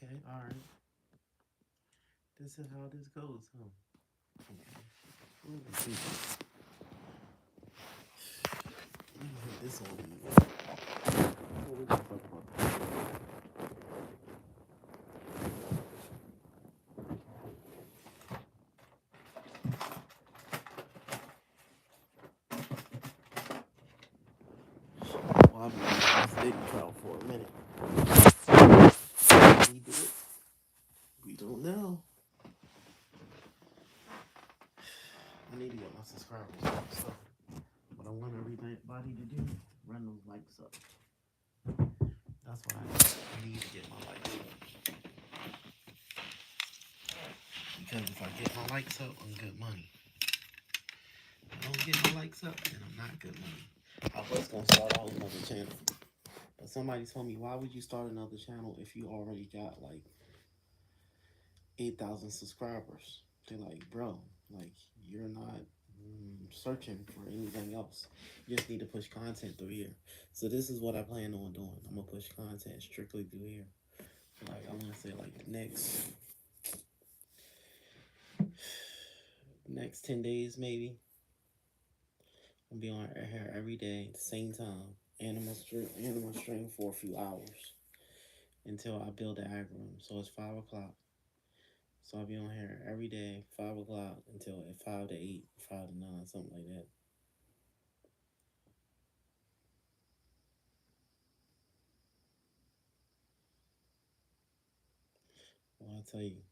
Okay, all right. This is how this goes, huh? Okay. Let me see. Let me hit this on you. What we gonna talk about? Well, I've been on this dating trial for a minute. Can he do it? We don't know. I need to get my subscribers up. So, what I want everybody to do, run those likes up. That's what I need to get my likes up. Because if I get my likes up, I'm good money. If I don't get my likes up, then I'm not good money. I was gonna start out another channel, but somebody told me, why would you start another channel if you already got like 8,000 subscribers? They're like, bro, like you're not searching for anything else. You just need to push content through here. So this is what I plan on doing. I'm gonna push content strictly through here. Like I want to say like the next 10 days maybe. I'll be on here every day at the same time. Animal stream for a few hours until I build the algorithm. So it's 5 o'clock. So I'll be on here every day, 5 o'clock until at 5 to 8, 5 to 9, something like that. Well, I'll tell you.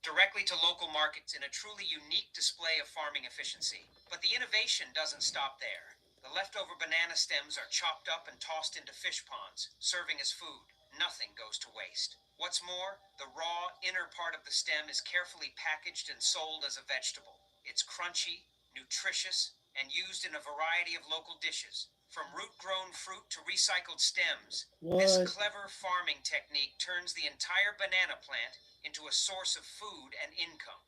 Directly to local markets in a truly unique display of farming efficiency. But the innovation doesn't stop there. The leftover banana stems are chopped up and tossed into fish ponds, serving as food. Nothing goes to waste. What's more, the raw, inner part of the stem is carefully packaged and sold as a vegetable. It's crunchy, nutritious, and used in a variety of local dishes. From root-grown fruit to recycled stems, this What? clever farming technique turns the entire banana plant into a source of food and income.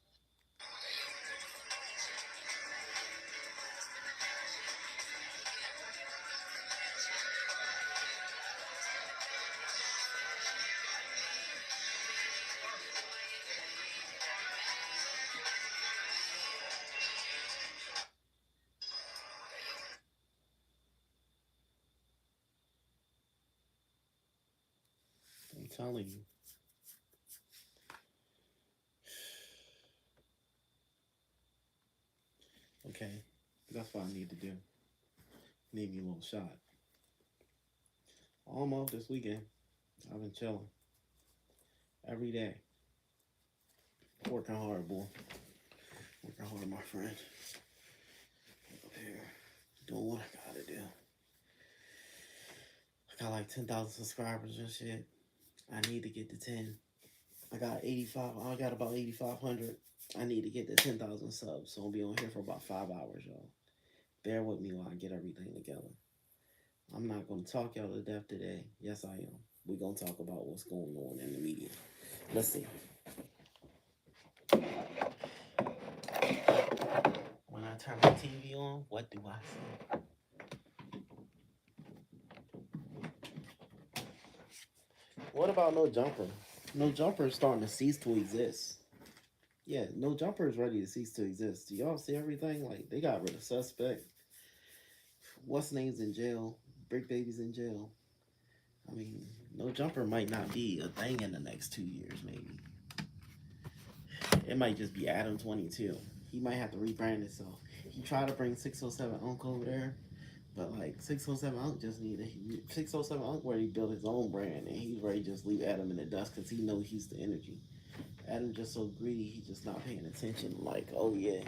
I'm telling you. Okay, that's what I need to do. Need me a little shot. Almost this weekend. I've been chilling every day. Working hard, boy. Working hard, my friend. Up here. Doing what I gotta do. I got like 10,000 subscribers and shit. I need to get to 10. I got 85. I got about 8,500. I need to get to 10,000 subs. So I'll be on here for about 5 hours, y'all. Bear with me while I get everything together. I'm not going to talk y'all to death today. Yes, I am. We're going to talk about what's going on in the media. Let's see. When I turn the TV on, what do I see? What about No Jumper? No Jumper is starting to cease to exist. Yeah, No Jumper is ready to cease to exist. Do y'all see everything? Like, they got rid of Suspect. What's name's in jail? Brick Baby's in jail. I mean, No Jumper might not be a thing in the next 2 years, maybe. It might just be Adam 22. He might have to rebrand himself. He tried to bring 607 Unc over there, but like 607 Unc just need a 607 Unc where he built his own brand and he's ready to just leave Adam in the dust because he knows he's the energy. Adam just so greedy, he's just not paying attention. Like, oh yeah,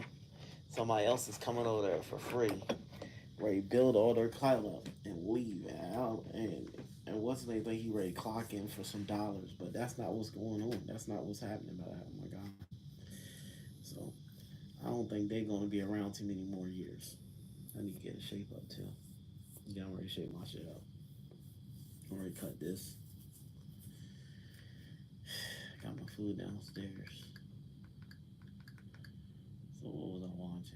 somebody else is coming over there for free, where he build all their clout up and leave and out and what's they think he ready to clock in for some dollars, but that's not what's going on. That's not what's happening. Oh my god. So I don't think they're gonna be around too many more years. I need to get a shape up too. Yeah, I'm ready to shape my shit up. I'm ready to cut this. Got my food downstairs. So what was I watching?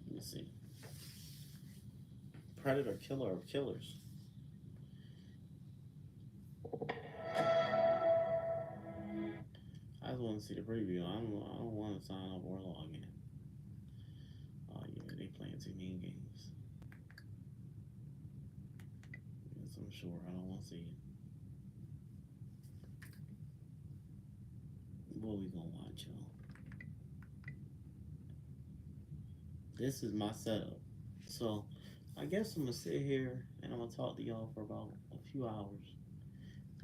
Let me see. Predator, Killer of Killers. I just want to see the preview. I don't want to sign up or log in. Oh yeah, they playing too many games. Yes, I'm sure. I don't want to see it. What we gonna watch, y'all? This is my setup. So I guess I'm gonna sit here and I'm gonna talk to y'all for about a few hours.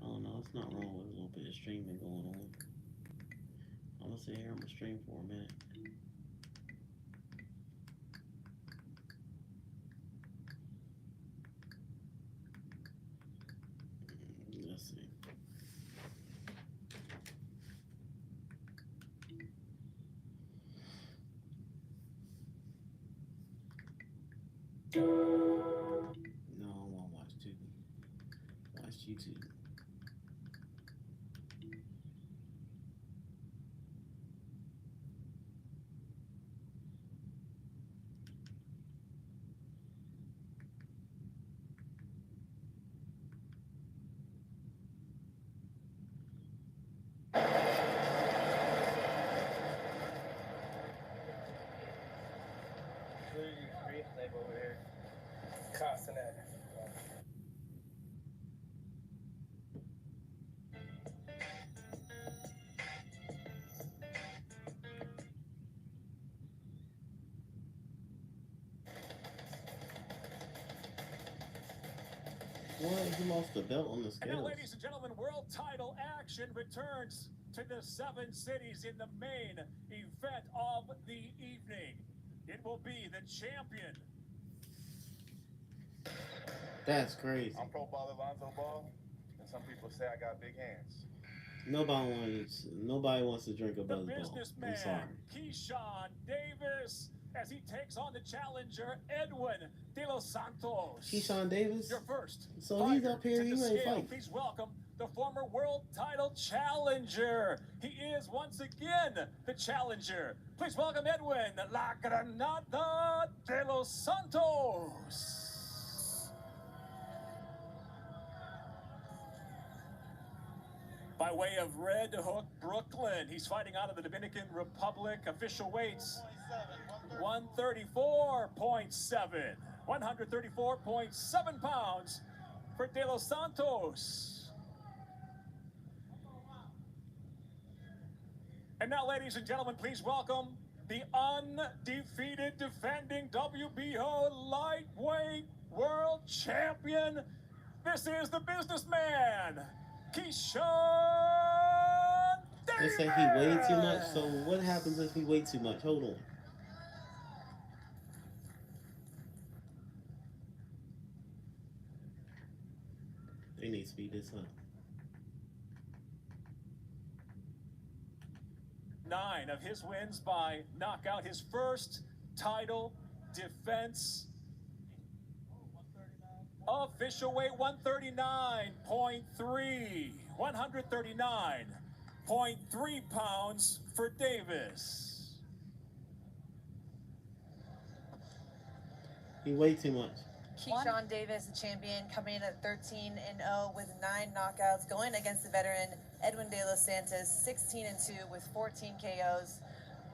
I don't know. It's not wrong with a little bit of streaming going on. I'm gonna sit here. I'm gonna stream for a minute. Let's see. No, I want to watch TV. Watch YouTube. Over here. Castanet. What? He lost the belt on the And now, scales. ladies and gentlemen, world title action returns to the 7 cities in the main event of the evening. It will be the champion. That's crazy. I'm Pro Baller Lonzo Ball, and some people say I got big hands. Nobody wants to drink a The Buzz Ball. I'm businessman, sorry. Keyshawn Davis, as he takes on the challenger, Edwin De Los Santos. Keyshawn Davis. Your first. So he's up here. He ready to fight. Please welcome the former world title challenger. He is once again the challenger. Please welcome Edwin La Granada De Los Santos. By way of Red Hook, Brooklyn, he's fighting out of the Dominican Republic. Official weights 134.7. 134.7 pounds for De Los Santos. And now, ladies and gentlemen, please welcome the undefeated defending WBO lightweight world champion. This is the businessman, Keyshawn They Davis. say he weighed too much. So what happens if he weighed too much? Hold on. They need to speed this up. 9 of his wins by knockout, his first title defense. Official weight 139.3. 139.3 pounds for Davis. He weighed too much. Keyshawn Davis, the champion, coming in at 13-0 with 9 knockouts, going against the veteran Edwin De Los Santos, 16-2 with 14 KOs.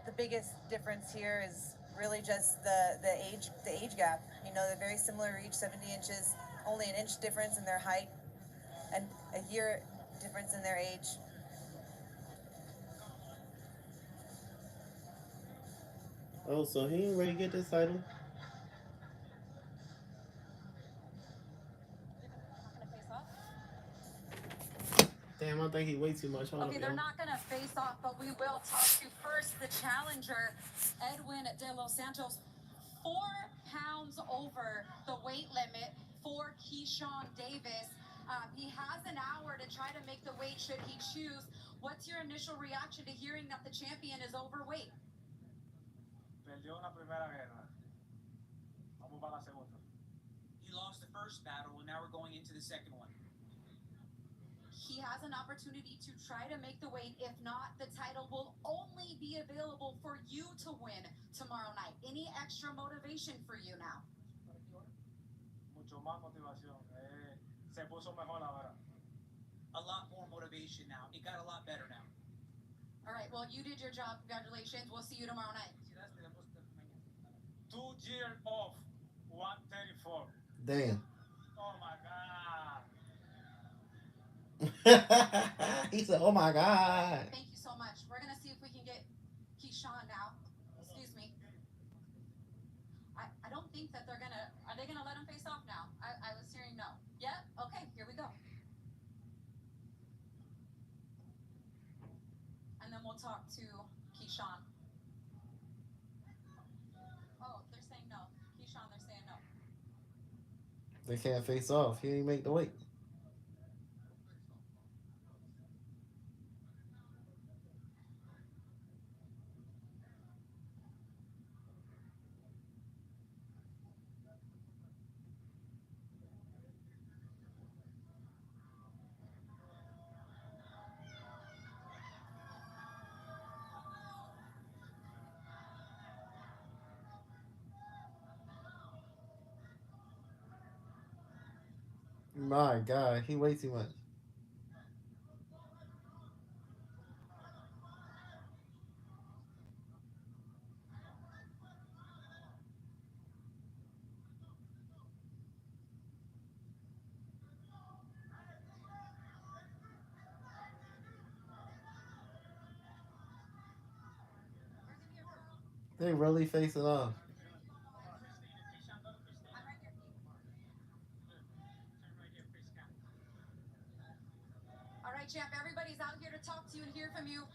The biggest difference here is really just the age gap. You know, they're very similar, each 70 inches, only an inch difference in their height, and a year difference in their age. Oh, so he ain't ready to get this title? Damn, I think he weighed too much. Hold Okay, up, they're y'all. not going to face off, but we will talk to first the challenger, Edwin De Los Santos. 4 pounds over the weight limit for Keyshawn Davis. He has an hour to try to make the weight should he choose. What's your initial reaction to hearing that the champion is overweight? Perdió la primera guerra. Vamos para la segunda. He lost the first battle, and now we're going into the second one. He has an opportunity to try to make the weight. If not, the title will only be available for you to win tomorrow night. Any extra motivation for you now? Mucho más motivación. Se puso mejor ahora. A lot more motivation now. It got a lot better now. All right, well, you did your job. Congratulations. We'll see you tomorrow night. 2 years off, 134. Damn. Oh my God. He said, "Oh my God." Thank you so much. We're going to see if we can get Keyshawn now. Excuse me. I don't think that they're going to... Are they going to let him face off now? I was hearing no. Yeah? Okay, here we go. And then we'll talk to Keyshawn. Oh, they're saying no. Keyshawn, they're saying no. They can't face off. He ain't make the weight. My God, he way too much. They really facing off. All right, champ, everybody's out here to talk to you and hear from you.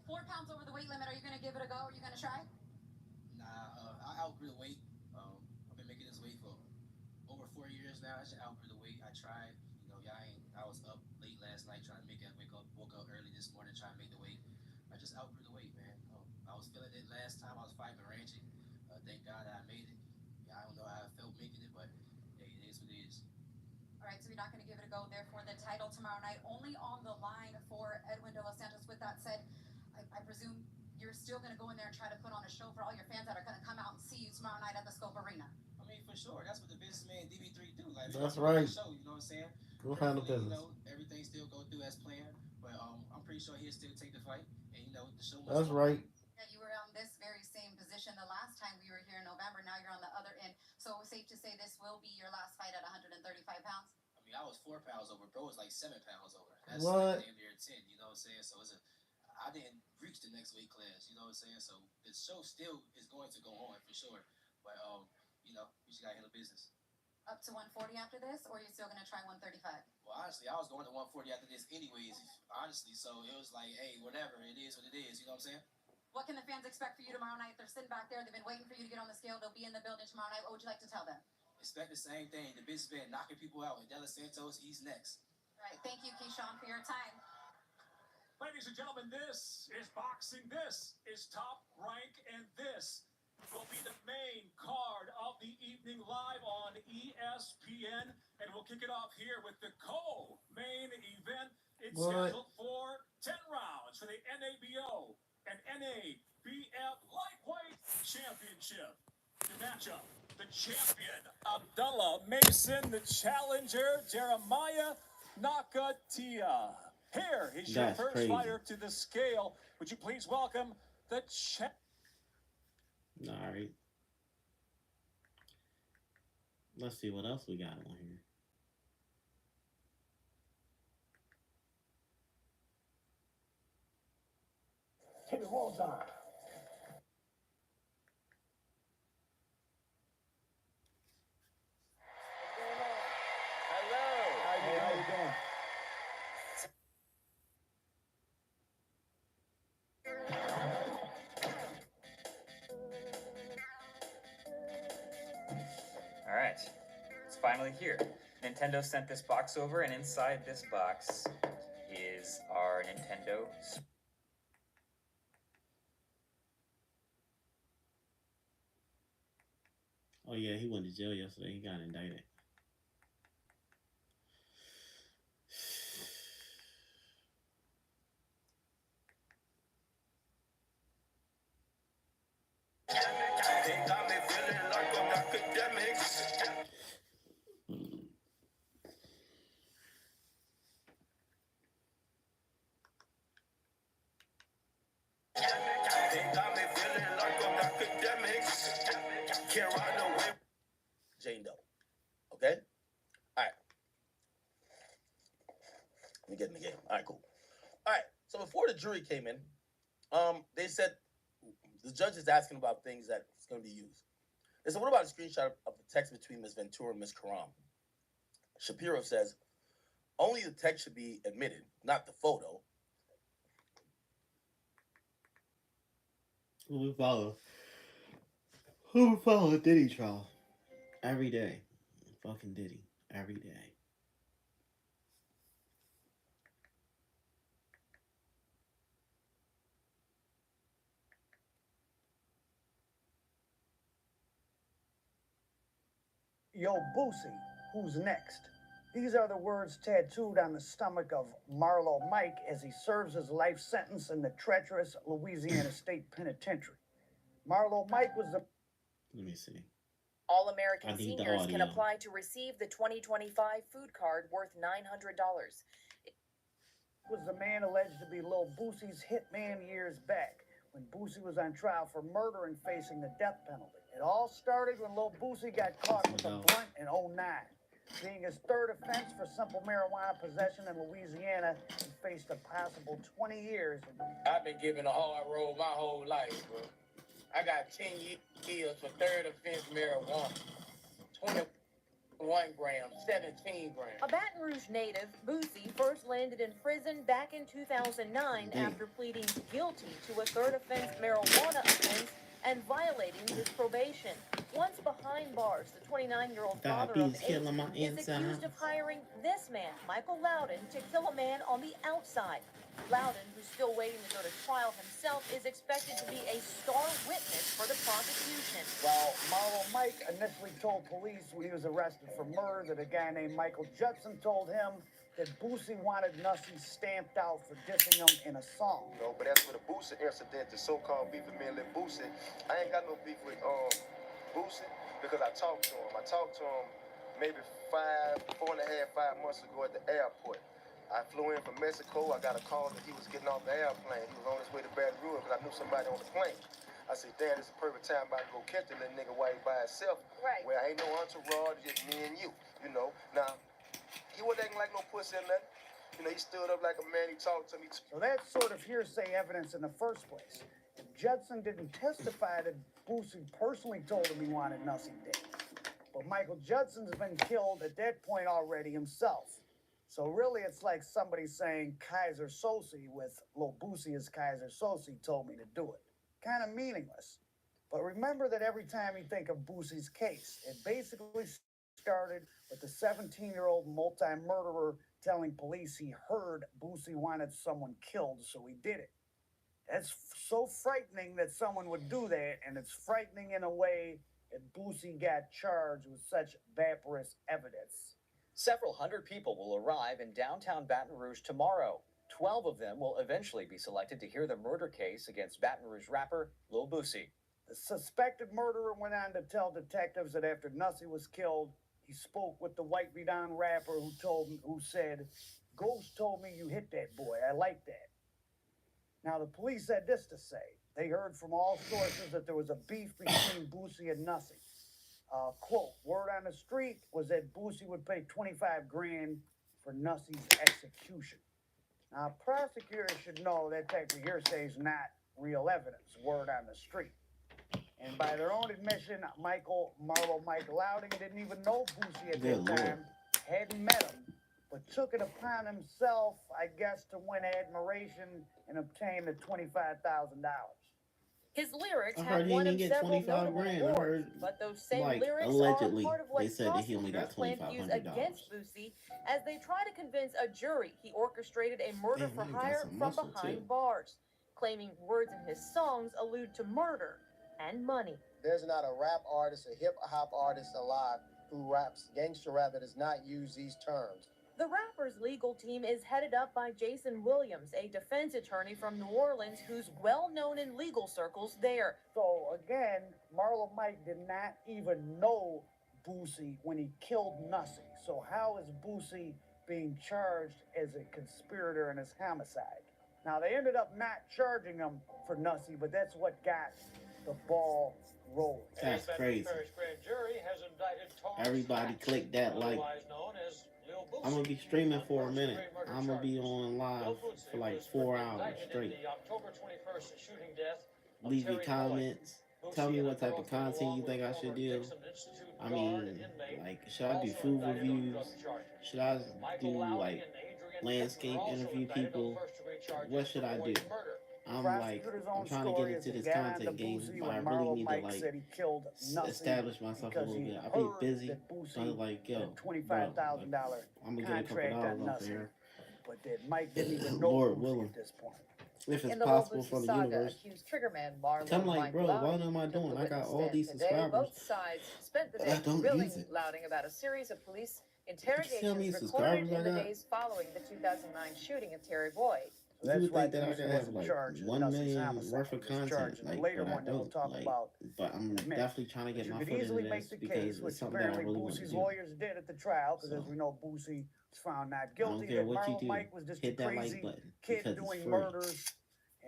4 pounds over the weight limit. Are you going to give it a go? Are you going to try? Nah, I outgrew the weight. I've been making this weight for over 4 years now. I should outgrew the weight. I tried. You know, I was up late last night trying to woke up early this morning trying to make the weight. I just outgrew the weight, man. I was feeling it last time I was fighting ranching. Thank God I made it. Yeah, I don't know how I felt making it, but hey, it is what it is. All right, so you're not going to give it a go. Therefore, the title tomorrow night only on the line for Edwin De Los Santos. With that said, I presume you're still going to go in there and try to put on a show for all your fans that are going to come out and see you tomorrow night at the Scope Arena. I mean, for sure. That's what the businessman DB3 do. Like, That's right. Show, you know what I'm saying? Go handle business. You know, everything still go through as planned, but I'm pretty sure he'll still take the fight, and you know the show. That's right. Yeah, you were on this very same position the last time we were here in November. Now you're on the other end. So safe to say this will be your last fight at 135 pounds. I mean, I was 4 pounds over. Bro was like 7 pounds over. That's What? like damn near 10. You know what I'm saying? So I didn't reach the next weight class. You know what I'm saying? So the show still is going to go on for sure. But you know, we just gotta handle business. Up to 140 after this, or are you still gonna try 135? Well, honestly, I was going to 140 after this anyways. Honestly, so it was like, hey, whatever. It is what it is. You know what I'm saying? What can the fans expect for you tomorrow night? They're sitting back there. They've been waiting for you to get on the scale. They'll be in the building tomorrow night. What would you like to tell them? Expect the same thing. The businessman knocking people out. And De Los Santos, he's next. All right. Thank you, Keyshawn, for your time. Ladies and gentlemen, this is boxing. This is Top Rank, and this will be the main card of the evening live on ESPN. And we'll kick it off here with the co-main event. It's scheduled for 10 rounds for the NABO and NABF Lightweight Championship. The matchup, the champion, Abdullah Mason, the challenger, Jeremiah Nakatia. Here is your That's first crazy. fighter to the scale. Would you please welcome the All right. Let's see what else we got on here. Hit it one time. Hello. How you doing? finally here. Nintendo sent this box over, and inside this box is our Nintendo. Oh yeah, he went to jail yesterday. He got indicted. Jane Doe. Okay? Alright. Let me get in the game. Alright, cool. Alright, so before the jury came in, they said the judge is asking about things that's going to be used. They said, what about a screenshot of the text between Ms. Ventura and Ms. Karam? Shapiro says, only the text should be admitted, not the photo. Who would follow? Who would follow a Diddy trial? Every day. Fucking Diddy. Every day. Yo, Boosie, who's next? These are the words tattooed on the stomach of Marlo Mike as he serves his life sentence in the treacherous Louisiana State Penitentiary. Marlo Mike was the... Let me see. All American I need the seniors can audio. apply to receive the 2025 food card worth $900. was the man alleged to be Lil Boosie's hitman years back, when Boosie was on trial for murder and facing the death penalty. It all started when Lil Boosie got caught with a blunt in 09. Being his third offense for simple marijuana possession in Louisiana, he faced a possible 20 years. I've been given a hard road my whole life, bro. I got 10 years for third offense marijuana. 21 grams, 17 grams. A Baton Rouge native, Boosie first landed in prison back in 2009 after pleading guilty to a third offense marijuana offense and violating his probation. Once behind bars, the 29-year-old father of 8 is accused of hiring this man, Michael Loudon, to kill a man on the outside. Loudon, who's still waiting to go to trial himself, is expected to be a star witness for the prosecution. While Marlo Mike initially told police when he was arrested for murder that a guy named Michael Judson told him that Boosie wanted Nussie stamped out for dissing him in a song. No, but as for the Boosie incident, the so-called beef with me and Lil Boosie, I ain't got no beef with Boosie because I talked to him. I talked to him maybe 4.5, 5 months ago at the airport. I flew in from Mexico. I got a call that he was getting off the airplane. He was on his way to Baton Rouge because I knew somebody on the plane. I said, damn, this is the perfect time about to go catch the little nigga while he by himself. Right. Where ain't no entourage, just me and you know. Now, he wasn't acting like no pussy or nothing. You know, he stood up like a man. He talked to me. So that's sort of hearsay evidence in the first place. If Judson didn't testify that Boosie personally told him he wanted Nussie dead. But Michael Judson's been killed at that point already himself. So really, it's like somebody saying Kaiser Sose with Lil Boosie as Kaiser Sose told me to do it. Kind of meaningless. But remember that every time you think of Boosie's case, it basically started with the 17-year-old multi-murderer telling police he heard Boosie wanted someone killed, so he did it. That's so frightening that someone would do that, and it's frightening in a way that Boosie got charged with such vaporous evidence. Several hundred people will arrive in downtown Baton Rouge tomorrow. 12 of them will eventually be selected to hear the murder case against Baton Rouge rapper Lil Boosie. The suspected murderer went on to tell detectives that after Nussie was killed, he spoke with the white renowned rapper who said, "Ghost told me you hit that boy. I like that." Now, the police had this to say. They heard from all sources that there was a beef between Boosie and Nussie. Quote, word on the street was that Boosie would pay 25 grand for Nussie's execution. Now, prosecutors should know that type of hearsay is not real evidence, word on the street. And by their own admission, Marlo Mike Loudon didn't even know Boosie at that time, hadn't met him, but took it upon himself, I guess, to win admiration and obtain the $25,000. His lyrics I have heard he won didn't him get several 25 notable grand. I awards, heard, but those same like, lyrics allegedly, are part of what they said that he only got prosecutors plan to use $2,500. against Boosie as they try to convince a jury he orchestrated a murder Damn, for that got hire some from muscle, behind too. bars, claiming words in his songs allude to murder and money. There's not a rap artist, a hip hop artist alive who raps gangster rap that does not use these terms. The rapper's legal team is headed up by Jason Williams, a defense attorney from New Orleans who's well known in legal circles there. So again, Marlo Mike did not even know Boosie when he killed Nussie. So how is Boosie being charged as a conspirator in his homicide? Now they ended up not charging him for Nussie, but that's what got the ball rolling. That's crazy. Everybody click that like. I'm gonna be streaming for a minute. I'm gonna be on live for like 4 hours straight. Leave your comments. Tell me what type of content you think I should do. I mean, like, should I do food reviews? Should I do like landscape interview people? What should I do? I'm like, I'm trying to get into this content game, but I really need to like establish myself a little bit. I'll be busy, so I'm like, yo, bro, like, I'm gonna get a couple dollars off here. But that Mike didn't even know Lord Boosie willing, at this point. if it's In the possible Lil for Boosie the saga, universe. accused triggerman Marlon I'm like, Mike bro, Loudon what am I took the doing? I got witness all stand these today. subscribers. Both sides spent the but I day don't grilling use it. Loudon about a series of police tell me interrogations subscribers recorded in I the got? days following the 2009 shooting of Terry Boyd. You would think that I could have like 1 million worth of content, like, later but I one they'll don't. talk Like, about but I'm in a minute. definitely trying to But get you my could foot easily into make this the because case, which it's something that I apparently really want to Boosie's do. lawyers did at the trial, because as So, we know, Boosie was found not I don't guilty, care that what you Marlon do, Mike was just a hit that crazy like button kid because it's doing free. murders.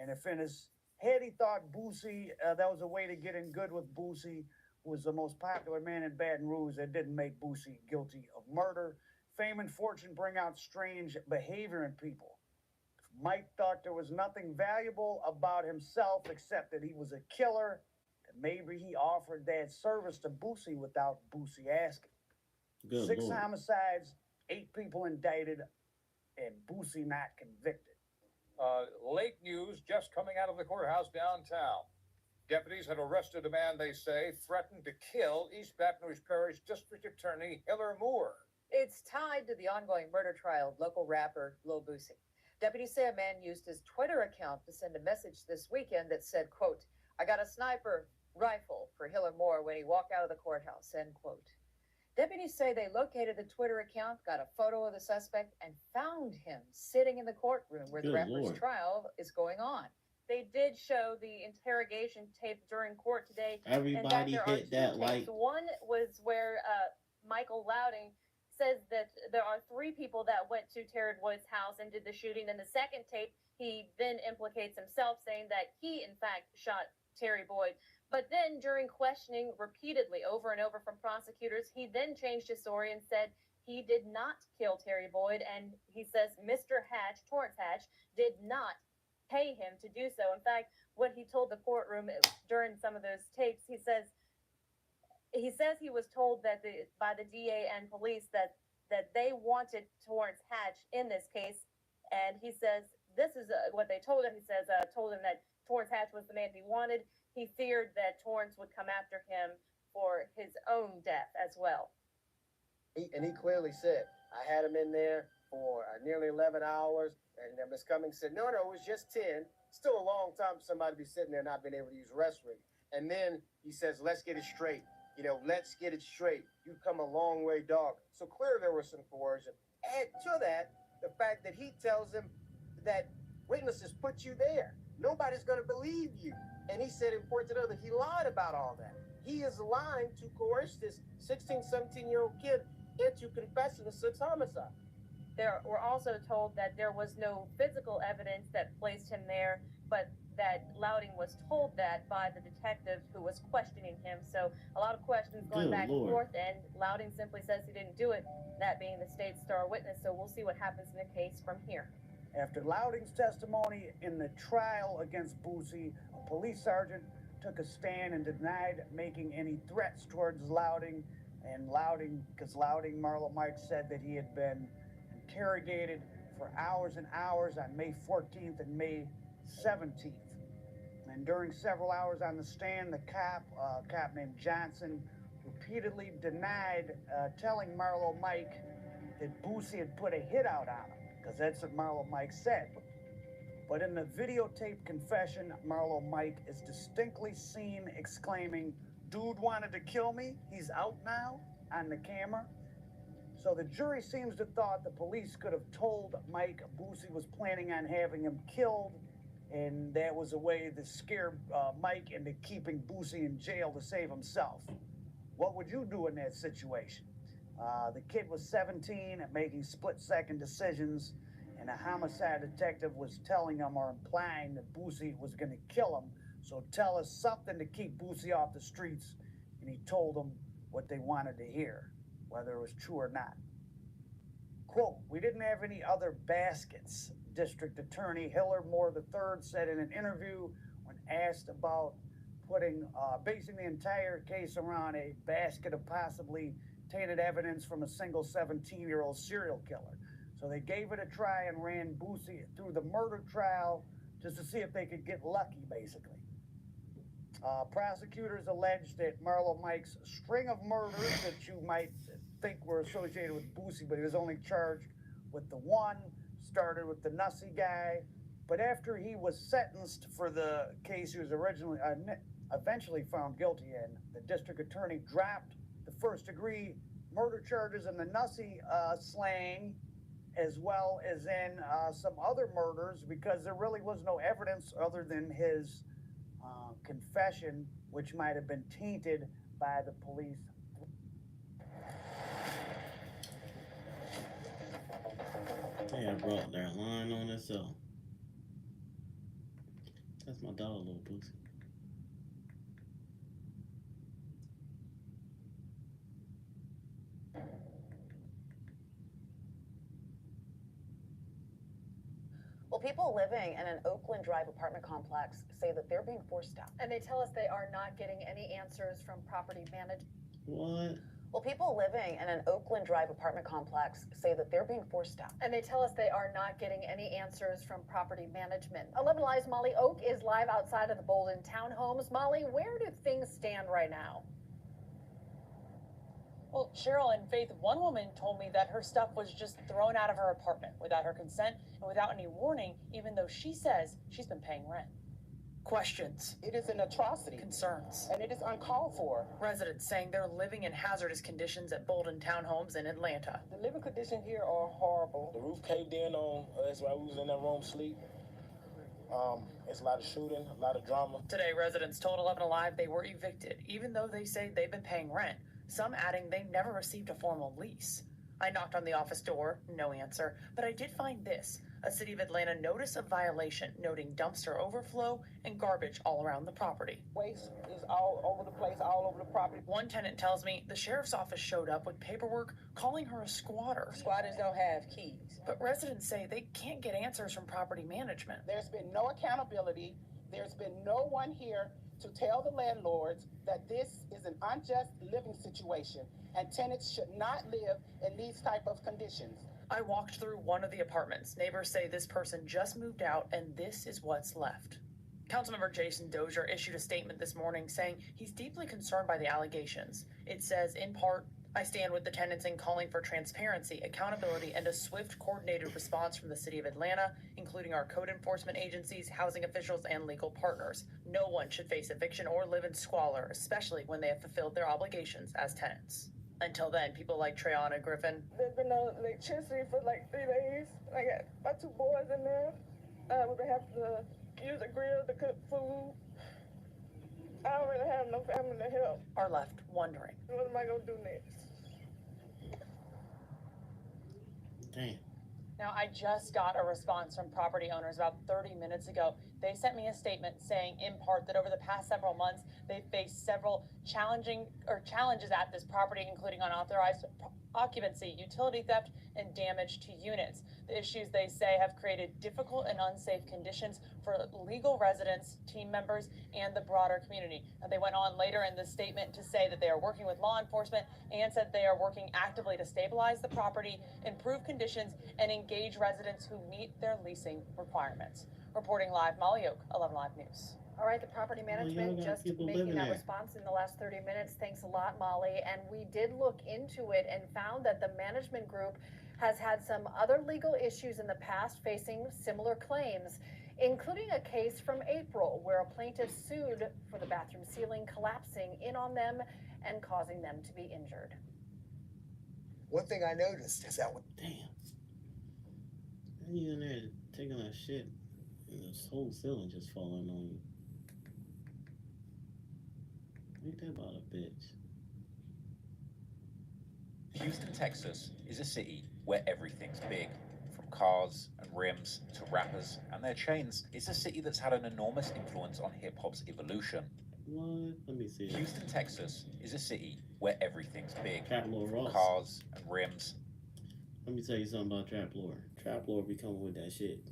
And if in his head he thought Boosie, that was a way to get in good with Boosie, was the most popular man in Baton Rouge, that didn't make Boosie guilty of murder. Fame and fortune bring out strange behavior in people. Mike thought there was nothing valuable about himself except that he was a killer, and maybe he offered that service to Boosie without Boosie asking. Good 6 Lord. homicides, 8 people indicted, and Boosie not convicted. Late news just coming out of the courthouse downtown. Deputies had arrested a man they say threatened to kill East Baton Rouge Parish District Attorney Hiller Moore. It's tied to the ongoing murder trial of local rapper Lil Boosie. Deputies say a man used his Twitter account to send a message this weekend that said, quote, "I got a sniper rifle for Hiller Moore when he walked out of the courthouse," end quote. Deputies say they located the Twitter account, got a photo of the suspect, and found him sitting in the courtroom where the Good rapper's Lord. trial is going on. They did show the interrogation tape during court today. Everybody and that there hit are that two like. tapes. One was where Michael Loudon says that there are 3 people that went to Terry Boyd's house and did the shooting. And the second tape, he then implicates himself, saying that he, in fact, shot Terry Boyd. But then during questioning repeatedly over and over from prosecutors, he then changed his story and said he did not kill Terry Boyd. And he says Mr. Hatch, Torrance Hatch, did not pay him to do so. In fact, what he told the courtroom during some of those tapes, he says he was told that by the DA and police that they wanted Torrance Hatch in this case, and he says this is what they told him. He says told him that Torrance Hatch was the man he wanted. He feared that Torrance would come after him for his own death as well. He clearly said, I had him in there for nearly 11 hours, and then Ms. Cummings said, no, it was just 10. Still a long time for somebody to be sitting there not being able to use a restroom. And then he says, let's get it straight. Let's get it straight. You've come a long way, dog. So clearly there was some coercion. Add to that the fact that he tells him that witnesses put you there. Nobody's going to believe you. And he said, important to know that he lied about all that. He is lying to coerce this 16, 17-year-old kid into confessing to 6 homicides. There were also told that there was no physical evidence that placed him there, but that Loudon was told that by the detective who was questioning him. So a lot of questions going Good back Lord. and forth, and Loudon simply says he didn't do it, that being the state's star witness. So we'll see what happens in the case from here. After Loudon's testimony in the trial against Boosie, a police sergeant took a stand and denied making any threats towards Loudon. And Loudon, because Loudon, Marlo Mike said that he had been interrogated for hours and hours on May 14th and May 17th. And during several hours on the stand, the cop, a cop named Johnson, repeatedly denied telling Marlo Mike that Boosie had put a hit out on him, because that's what Marlo Mike said. But in the videotaped confession, Marlo Mike is distinctly seen exclaiming, "Dude wanted to kill me, he's out now," on the camera. So the jury seems to thought the police could have told Mike Boosie was planning on having him killed, and that was a way to scare Mike into keeping Boosie in jail to save himself. What would you do in that situation? The kid was 17 and making split-second decisions, and a homicide detective was telling him or implying that Boosie was going to kill him. So tell us something to keep Boosie off the streets. And he told them what they wanted to hear, whether it was true or not. Quote, "We didn't have any other baskets," District Attorney Hiller Moore III said in an interview when asked about basing the entire case around a basket of possibly tainted evidence from a single 17-year-old serial killer. So they gave it a try and ran Boosie through the murder trial just to see if they could get lucky, basically. Prosecutors alleged that Marlo Mike's string of murders that you might think were associated with Boosie, but he was only charged with the one, started with the Nussey guy. But after he was sentenced for the case he was eventually found guilty in, the district attorney dropped the first-degree murder charges in the Nussey slaying, as well as in some other murders, because there really was no evidence other than his confession, which might have been tainted by the police. Yeah, brought their line on itself. That's my dog, little Boosie. Well, people living in an Oakland Drive apartment complex say that they're being forced out. And they tell us they are not getting any answers from property management. What? Well, people living in an Oakland Drive apartment complex say that they're being forced out. And they tell us they are not getting any answers from property management. 11 Live's Molly Oak is live outside of the Bolden townhomes. Molly, where do things stand right now? Well, Cheryl and Faith, one woman told me that her stuff was just thrown out of her apartment without her consent and without any warning, even though she says she's been paying rent. Questions. It is an atrocity. Concerns. And it is uncalled for. Residents saying they're living in hazardous conditions at Bolden townhomes in Atlanta. The living conditions here are horrible. The roof caved in on us while we was in that room sleep. It's a lot of shooting, a lot of drama. Today, residents told 11 Alive they were evicted, even though they say they've been paying rent. Some adding they never received a formal lease. I knocked on the office door, no answer, but I did find this, a City of Atlanta notice of violation noting dumpster overflow and garbage all around the property. Waste is all over the place, all over the property. One tenant tells me the sheriff's office showed up with paperwork calling her a squatter. Squatters don't have keys. But residents say they can't get answers from property management. There's been no accountability. There's been no one here to tell the landlords that this is an unjust living situation and tenants should not live in these type of conditions. I walked through one of the apartments. Neighbors say this person just moved out and this is what's left. Councilmember Jason Dozier issued a statement this morning saying he's deeply concerned by the allegations. It says, in part, I stand with the tenants in calling for transparency, accountability, and a swift, coordinated response from the City of Atlanta, including our code enforcement agencies, housing officials, and legal partners. No one should face eviction or live in squalor, especially when they have fulfilled their obligations as tenants. Until then, people like Treyana Griffin. There's been no electricity for like 3 days. I got my 2 boys in there. We've been having to use a grill to cook food. I don't really have no family to help. Are left wondering. What am I gonna do next? Damn. Now, I just got a response from property owners about 30 minutes ago. They sent me a statement saying, in part, that over the past several months, they've faced several challenges at this property, including unauthorized occupancy, utility theft, and damage to units. The issues, they say, have created difficult and unsafe conditions for legal residents, team members, and the broader community. Now, they went on later in the statement to say that they are working with law enforcement and said they are working actively to stabilize the property, improve conditions, and engage residents who meet their leasing requirements. Reporting live, Molly Oak, 11 Live News. All right, the property management got just people making living that there. response in the last 30 minutes. Thanks a lot, Molly. And we did look into it and found that the management group has had some other legal issues in the past facing similar claims, including a case from April where a plaintiff sued for the bathroom ceiling collapsing in on them and causing them to be injured. One thing I noticed is that Damn. You in there taking that shit, and this whole ceiling just falling on you. Ain't that about a bitch? Houston, Texas is a city where everything's big. From cars and rims to rappers and their chains, it's a city that's had an enormous influence on hip-hop's evolution. What? Let me see. Houston, Texas is a city where everything's big. Trap Lord From Ross. cars and rims Let me tell you something about Trap Lord. Trap Lord be coming with that shit.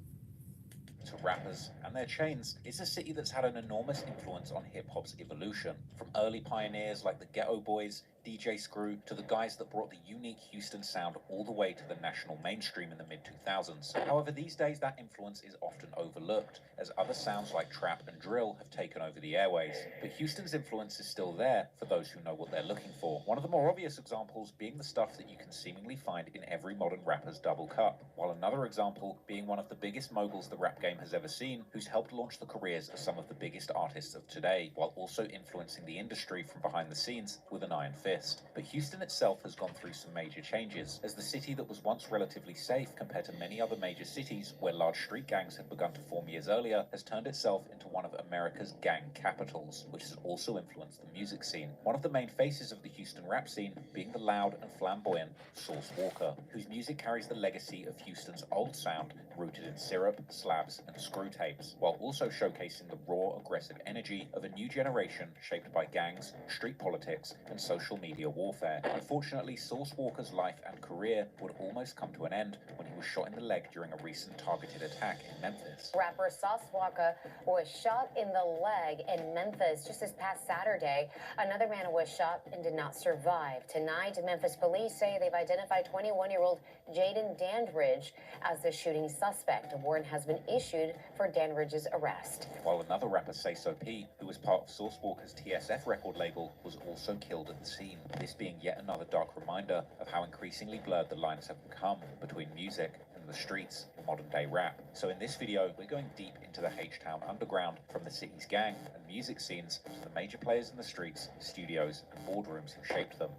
to rappers and their chains, it's a city that's had an enormous influence on hip-hop's evolution. From early pioneers like the Ghetto Boys, DJ Screw, to the guys that brought the unique Houston sound all the way to the national mainstream in the mid-2000s. However, these days that influence is often overlooked, as other sounds like trap and drill have taken over the airways. But Houston's influence is still there for those who know what they're looking for. One of the more obvious examples being the stuff that you can seemingly find in every modern rapper's double cup, while another example being one of the biggest moguls the rap game has ever seen, who's helped launch the careers of some of the biggest artists of today, while also influencing the industry from behind the scenes with an iron fist. But Houston itself has gone through some major changes, as the city that was once relatively safe compared to many other major cities where large street gangs had begun to form years earlier, has turned itself into one of America's gang capitals, which has also influenced the music scene. One of the main faces of the Houston rap scene being the loud and flamboyant Sauce Walka, whose music carries the legacy of Houston's old sound, rooted in syrup, slabs, and screw tapes, while also showcasing the raw, aggressive energy of a new generation shaped by gangs, street politics, and social media warfare. Unfortunately, Sauce Walka's life and career would almost come to an end when he was shot in the leg during a recent targeted attack in Memphis. Rapper Sauce Walka was shot in the leg in Memphis just this past Saturday. Another man was shot and did not survive. Tonight, Memphis police say they've identified 21-year-old Jaden Dandridge as the shooting suspect. A warrant has been issued for Dandridge's arrest. While another rapper, Say So P, who was part of Sauce Walka's TSF record label, was also killed at the scene. This being yet another dark reminder of how increasingly blurred the lines have become between music and the streets of modern-day rap. So in this video, we're going deep into the H-Town underground, from the city's gang and music scenes to the major players in the streets, studios, and boardrooms who shaped them.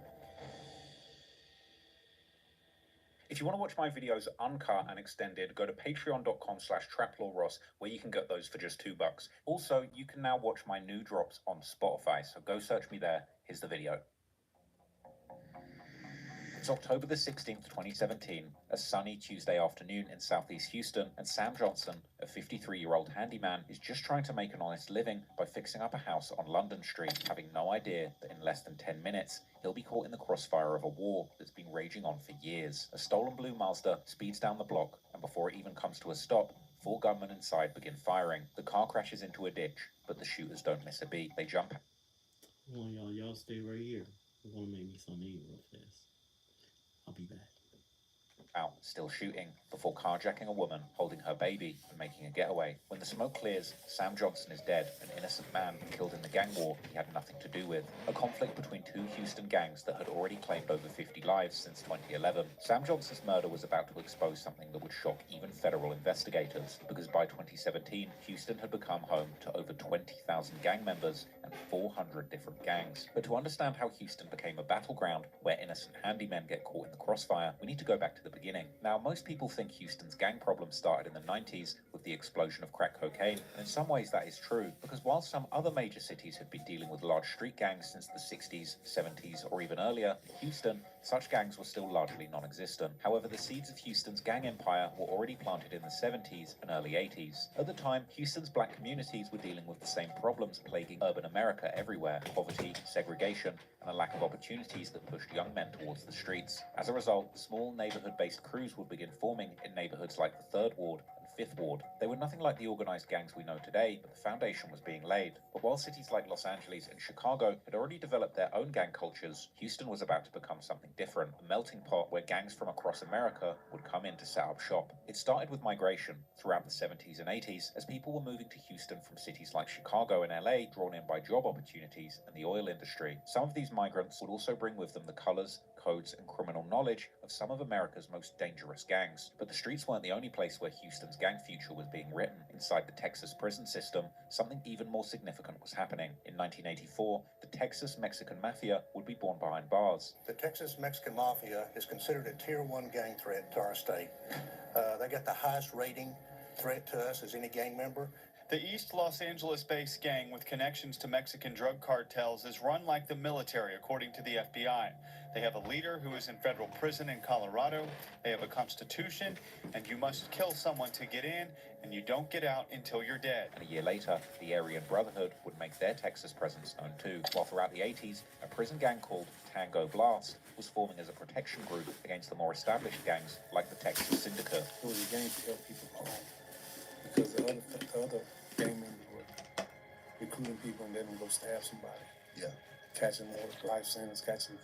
If you want to watch my videos uncut and extended, go to patreon.com/traplawross, where you can get those for just $2. Also, you can now watch my new drops on Spotify, so go search me there. Here's the video. It's October the 16th, 2017, a sunny Tuesday afternoon in southeast Houston, and Sam Johnson, a 53-year-old handyman, is just trying to make an honest living by fixing up a house on London Street, having no idea that in less than 10 minutes, he'll be caught in the crossfire of a war that's been raging on for years. A stolen blue Mazda speeds down the block, and before it even comes to a stop, 4 gunmen inside begin firing. The car crashes into a ditch, but the shooters don't miss a beat. They jump. Come on, y'all stay right here. You're gonna make me something to eat real fast. I'll be back. Out, still shooting, before carjacking a woman, holding her baby, and making a getaway. When the smoke clears, Sam Johnson is dead, an innocent man killed in the gang war he had nothing to do with. A conflict between 2 Houston gangs that had already claimed over 50 lives since 2011. Sam Johnson's murder was about to expose something that would shock even federal investigators, because by 2017, Houston had become home to over 20,000 gang members and 400 different gangs. But to understand how Houston became a battleground where innocent handymen get caught in the crossfire, we need to go back to the beginning. Now, most people think Houston's gang problem started in the 90s with the explosion of crack cocaine, and in some ways that is true, because while some other major cities had been dealing with large street gangs since the 60s, 70s, or even earlier, in Houston, such gangs were still largely non-existent. However, the seeds of Houston's gang empire were already planted in the 70s and early 80s. At the time, Houston's black communities were dealing with the same problems plaguing urban America everywhere: poverty, segregation, and a lack of opportunities that pushed young men towards the streets. As a result, small neighborhood-based crews would begin forming in neighborhoods like the 3rd Ward and Fifth Ward. They were nothing like the organized gangs we know today, but the foundation was being laid. But while cities like Los Angeles and Chicago had already developed their own gang cultures, Houston was about to become something different, a melting pot where gangs from across America would come in to set up shop. It started with migration throughout the 70s and 80s as people were moving to Houston from cities like Chicago and LA, drawn in by job opportunities and the oil industry. Some of these migrants would also bring with them the colors, codes, and criminal knowledge of some of America's most dangerous gangs. But the streets weren't the only place where Houston's gang future was being written. Inside the Texas prison system, something even more significant was happening. In 1984, the Texas Mexican Mafia would be born behind bars. The Texas Mexican Mafia is considered a Tier 1 gang threat to our state. They got the highest rating threat to us as any gang member. The East Los Angeles-based gang with connections to Mexican drug cartels is run like the military, according to the FBI. They have a leader who is in federal prison in Colorado. They have a constitution, and you must kill someone to get in, and you don't get out until you're dead. And a year later, the Aryan Brotherhood would make their Texas presence known too. While throughout the 80s, a prison gang called Tango Blast was forming as a protection group against the more established gangs like the Texas Syndicate. It was a gang to help people home because the other gang members were recruiting people and letting them go stab somebody. Yeah. Catching more life sentence, catching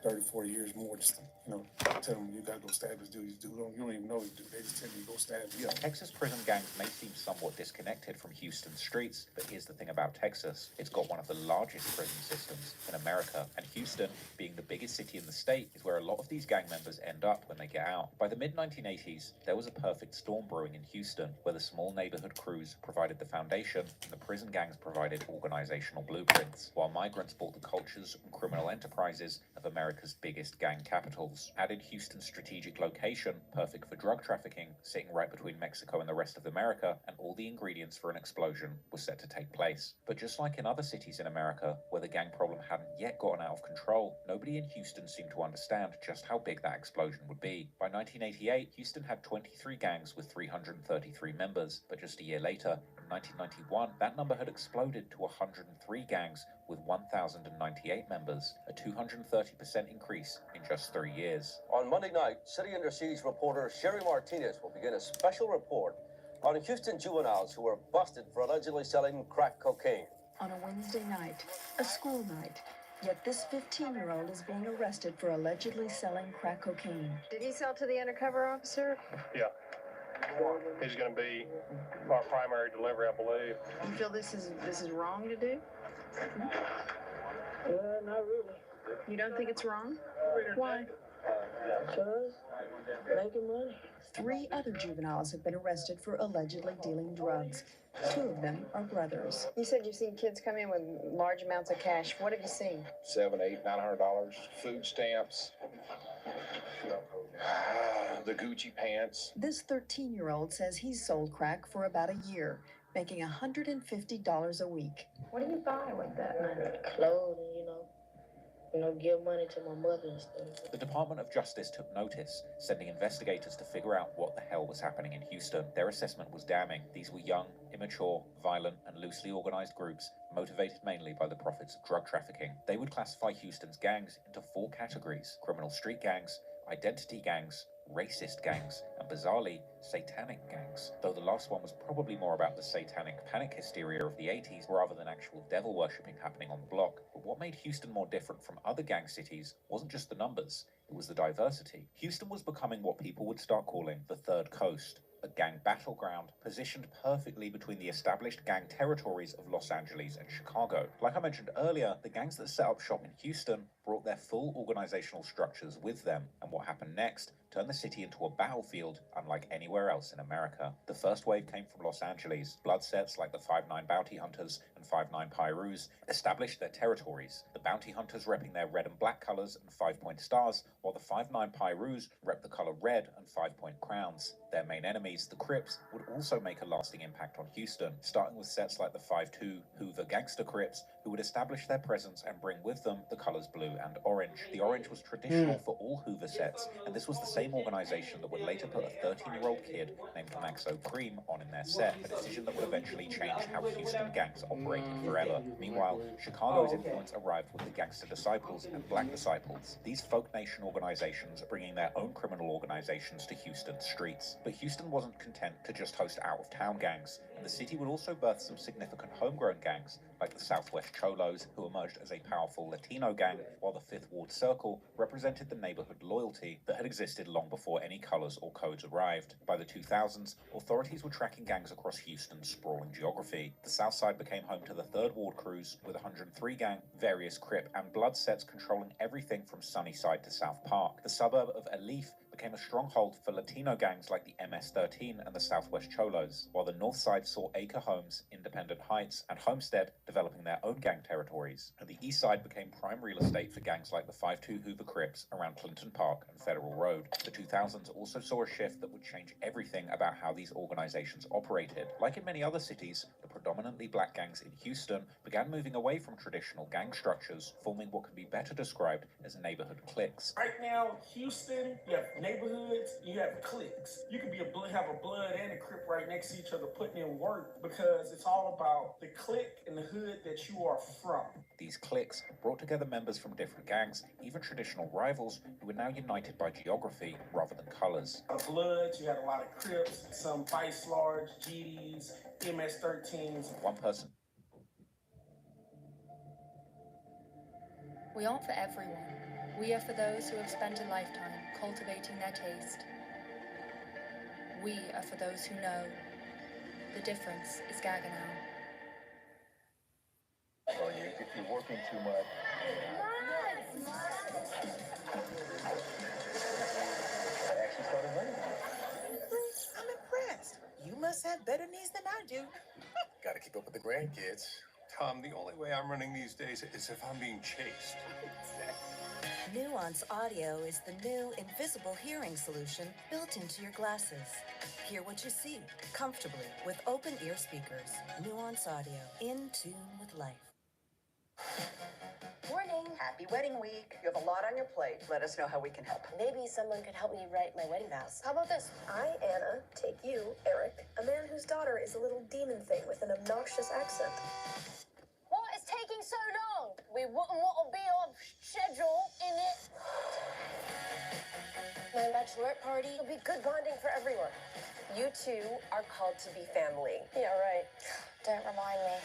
30, 40 years more, just, tell them you gotta go stab this dude. You don't even know this dude. They just tell you go stab him. Texas prison gangs may seem somewhat disconnected from Houston's streets, but here's the thing about Texas. It's got one of the largest prison systems in America, and Houston, being the biggest city in the state, is where a lot of these gang members end up when they get out. By the mid-1980s, there was a perfect storm brewing in Houston, where the small neighborhood crews provided the foundation, and the prison gangs provided organizational blueprints, while migrants bought the cultures and criminal enterprises of America's biggest gang capitals. Added Houston's strategic location, perfect for drug trafficking, sitting right between Mexico and the rest of America, and all the ingredients for an explosion were set to take place. But just like in other cities in America, where the gang problem hadn't yet gotten out of control, nobody in Houston seemed to understand just how big that explosion would be. By 1988, Houston had 23 gangs with 333 members, but just a year later, in 1991, that number had exploded to 103 gangs with 1,098 members, a 230% increase in just 3 years. On Monday night, City Under Siege reporter Sherry Martinez will begin a special report on Houston juveniles who were busted for allegedly selling crack cocaine. On a Wednesday night, a school night, yet this 15-year-old is being arrested for allegedly selling crack cocaine. Did he sell to the undercover officer? Yeah. He's going to be our primary delivery, I believe. You feel this is wrong to do? Not really. You don't think it's wrong? Why? Because making money. 3 other juveniles have been arrested for allegedly dealing drugs. 2 of them are brothers. You said you've seen kids come in with large amounts of cash. What have you seen? $700, $800, $900, food stamps, the Gucci pants. This 13-year-old says he's sold crack for about a year, making $150 a week. What do you buy with that money? Clothes, give money to my mother and stuff. The Department of Justice took notice, sending investigators to figure out what the hell was happening in Houston. Their assessment was damning. These were young, immature, violent, and loosely organized groups, motivated mainly by the profits of drug trafficking. They would classify Houston's gangs into 4 categories: criminal street gangs, identity gangs, racist gangs, and bizarrely, satanic gangs. Though the last one was probably more about the satanic panic hysteria of the 80s rather than actual devil worshipping happening on the block. But what made Houston more different from other gang cities wasn't just the numbers, it was the diversity. Houston was becoming what people would start calling the Third Coast, a gang battleground positioned perfectly between the established gang territories of Los Angeles and Chicago. Like I mentioned earlier, the gangs that set up shop in Houston brought their full organizational structures with them, and what happened next turned the city into a battlefield unlike anywhere else in America. The first wave came from Los Angeles. Blood sets like the 5'9" Bounty Hunters and 5'9" Pyrus established their territories, the Bounty Hunters repping their red and black colors and 5-point stars, while the 5'9" Pyrus rep the color red and 5-point crowns. Their main enemies, the Crips, would also make a lasting impact on Houston, starting with sets like the 5'2" Hoover Gangster Crips who would establish their presence and bring with them the colors blue and orange. The orange was traditional for all Hoover sets, and this was the same organization that would later put a 13-year-old kid named Maxo Cream on in their set, a decision that would eventually change how Houston gangs operated forever. Meanwhile, Chicago's influence arrived with the Gangster Disciples and Black Disciples, these folk nation organizations bringing their own criminal organizations to Houston's streets. But Houston wasn't content to just host out-of-town gangs, and the city would also birth some significant homegrown gangs, like the Southwest Cholos, who emerged as a powerful Latino gang, while the Fifth Ward Circle represented the neighborhood loyalty that had existed long before any colors or codes arrived. By the 2000s, authorities were tracking gangs across Houston's sprawling geography. The South Side became home to the Third Ward crews, with 103 gang, various Crip and Blood sets controlling everything from Sunnyside to South Park. The suburb of Alief became a stronghold for Latino gangs like the MS-13 and the Southwest Cholos, while the North Side saw Acre Homes, Independent Heights, and Homestead developing their own gang territories, and the East Side became prime real estate for gangs like the 5'2" Hoover Crips around Clinton Park and Federal Road. The 2000s also saw a shift that would change everything about how these organizations operated. Like in many other cities, the predominantly black gangs in Houston began moving away from traditional gang structures, forming what can be better described as neighborhood cliques. Right now, Houston, you have neighborhoods, you have cliques. You could have a blood and a Crip right next to each other putting in work, because it's all about the clique and the hood that you are from. These cliques brought together members from different gangs, even traditional rivals, who were now united by geography rather than colors. Bloods, you had a lot of Crips, some Vice Large, GDs, MS-13s. One person. We aren't for everyone. We are for those who have spent a lifetime cultivating their taste. We are for those who know. The difference is Gaggenau. So you're working too much. I actually started running. I'm impressed. You must have better knees than I do. Gotta keep up with the grandkids. Tom, the only way I'm running these days is if I'm being chased. Nuance Audio is the new invisible hearing solution built into your glasses. Hear what you see comfortably with open ear speakers. Nuance Audio, in tune with life. Morning. Happy wedding week. You have a lot on your plate. Let us know how we can help. Maybe someone could help me write my wedding vows. How about this? I, Anna, take you, Eric, a man whose daughter is a little demon thing with an obnoxious accent. What is taking so long? We wouldn't want to be off schedule in it. My bachelorette party will be good bonding for everyone. You two are called to be family. Yeah, right. Don't remind me.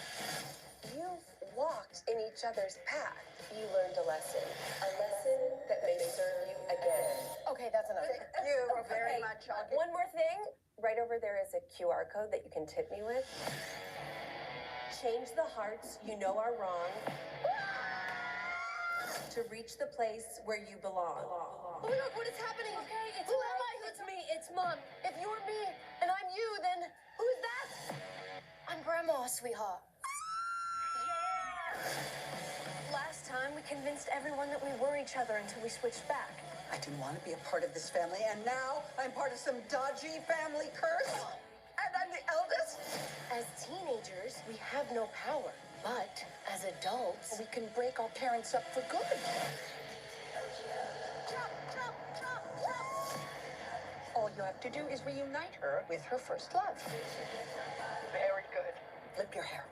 You've walked in each other's path. You learned a lesson that may serve you again. Okay, that's enough. You were very much on. One more thing. Right over there is a QR code that you can tip me with. Change the hearts you know are wrong to reach the place where you belong. Oh my God, what is happening? Okay, it's who am I? It's me. It's Mom. If you're me and I'm you, then who's that? I'm Grandma, sweetheart. Last time we convinced everyone that we were each other until we switched back. I didn't want to be a part of this family, and now I'm part of some dodgy family curse. And I'm the eldest. As teenagers, we have no power. But as adults, we can break our parents up for good. All you have to do is reunite her with her first love. Very good. Lip your hair.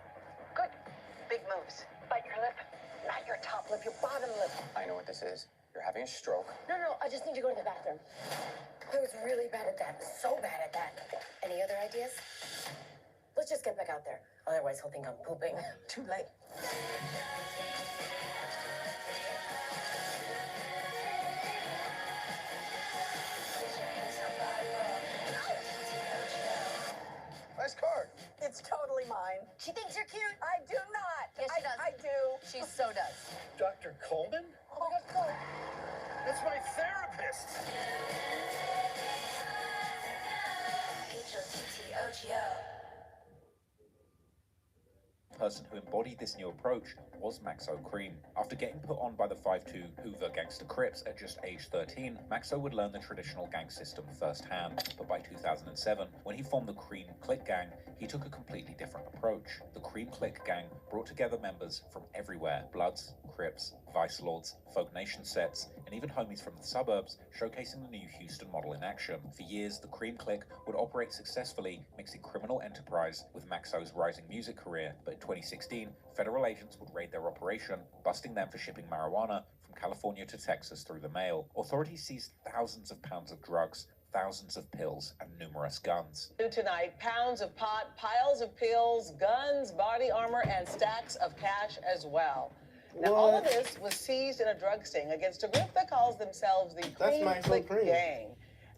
Good. Big moves. Bite your lip. Not your top lip, your bottom lip. I know what this is. You're having a stroke. No, I just need to go to the bathroom. I was really bad at that. So bad at that. Any other ideas? Let's just get back out there. Otherwise, he'll think I'm pooping. Too late. Nice card. It's totally mine. She thinks you're cute. I do not. Yes, she does. I do. She so does. Dr. Coleman? Oh my God, go. That's my therapist. The person who embodied this new approach was Maxo Cream. After getting put on by the 5'2" Hoover Gangster Crips at just age 13, Maxo would learn the traditional gang system firsthand. But by 2007, when he formed the Cream Click Gang, he took a completely different approach. The Cream Click gang brought together members from everywhere: Bloods, Crips, Vice Lords, Folk Nation sets, and even homies from the suburbs, showcasing the new Houston model in action. For years, the Cream Click would operate successfully, mixing criminal enterprise with Maxo's rising music career. But in 2016, federal agents would raid their operation, busting them for shipping marijuana from California to Texas through the mail. Authorities seized thousands of pounds of drugs, thousands of pills, and numerous guns. Tonight, pounds of pot, piles of pills, guns, body armor, and stacks of cash as well. Now, all of this was seized in a drug sting against a group that calls themselves the Cream Click Gang.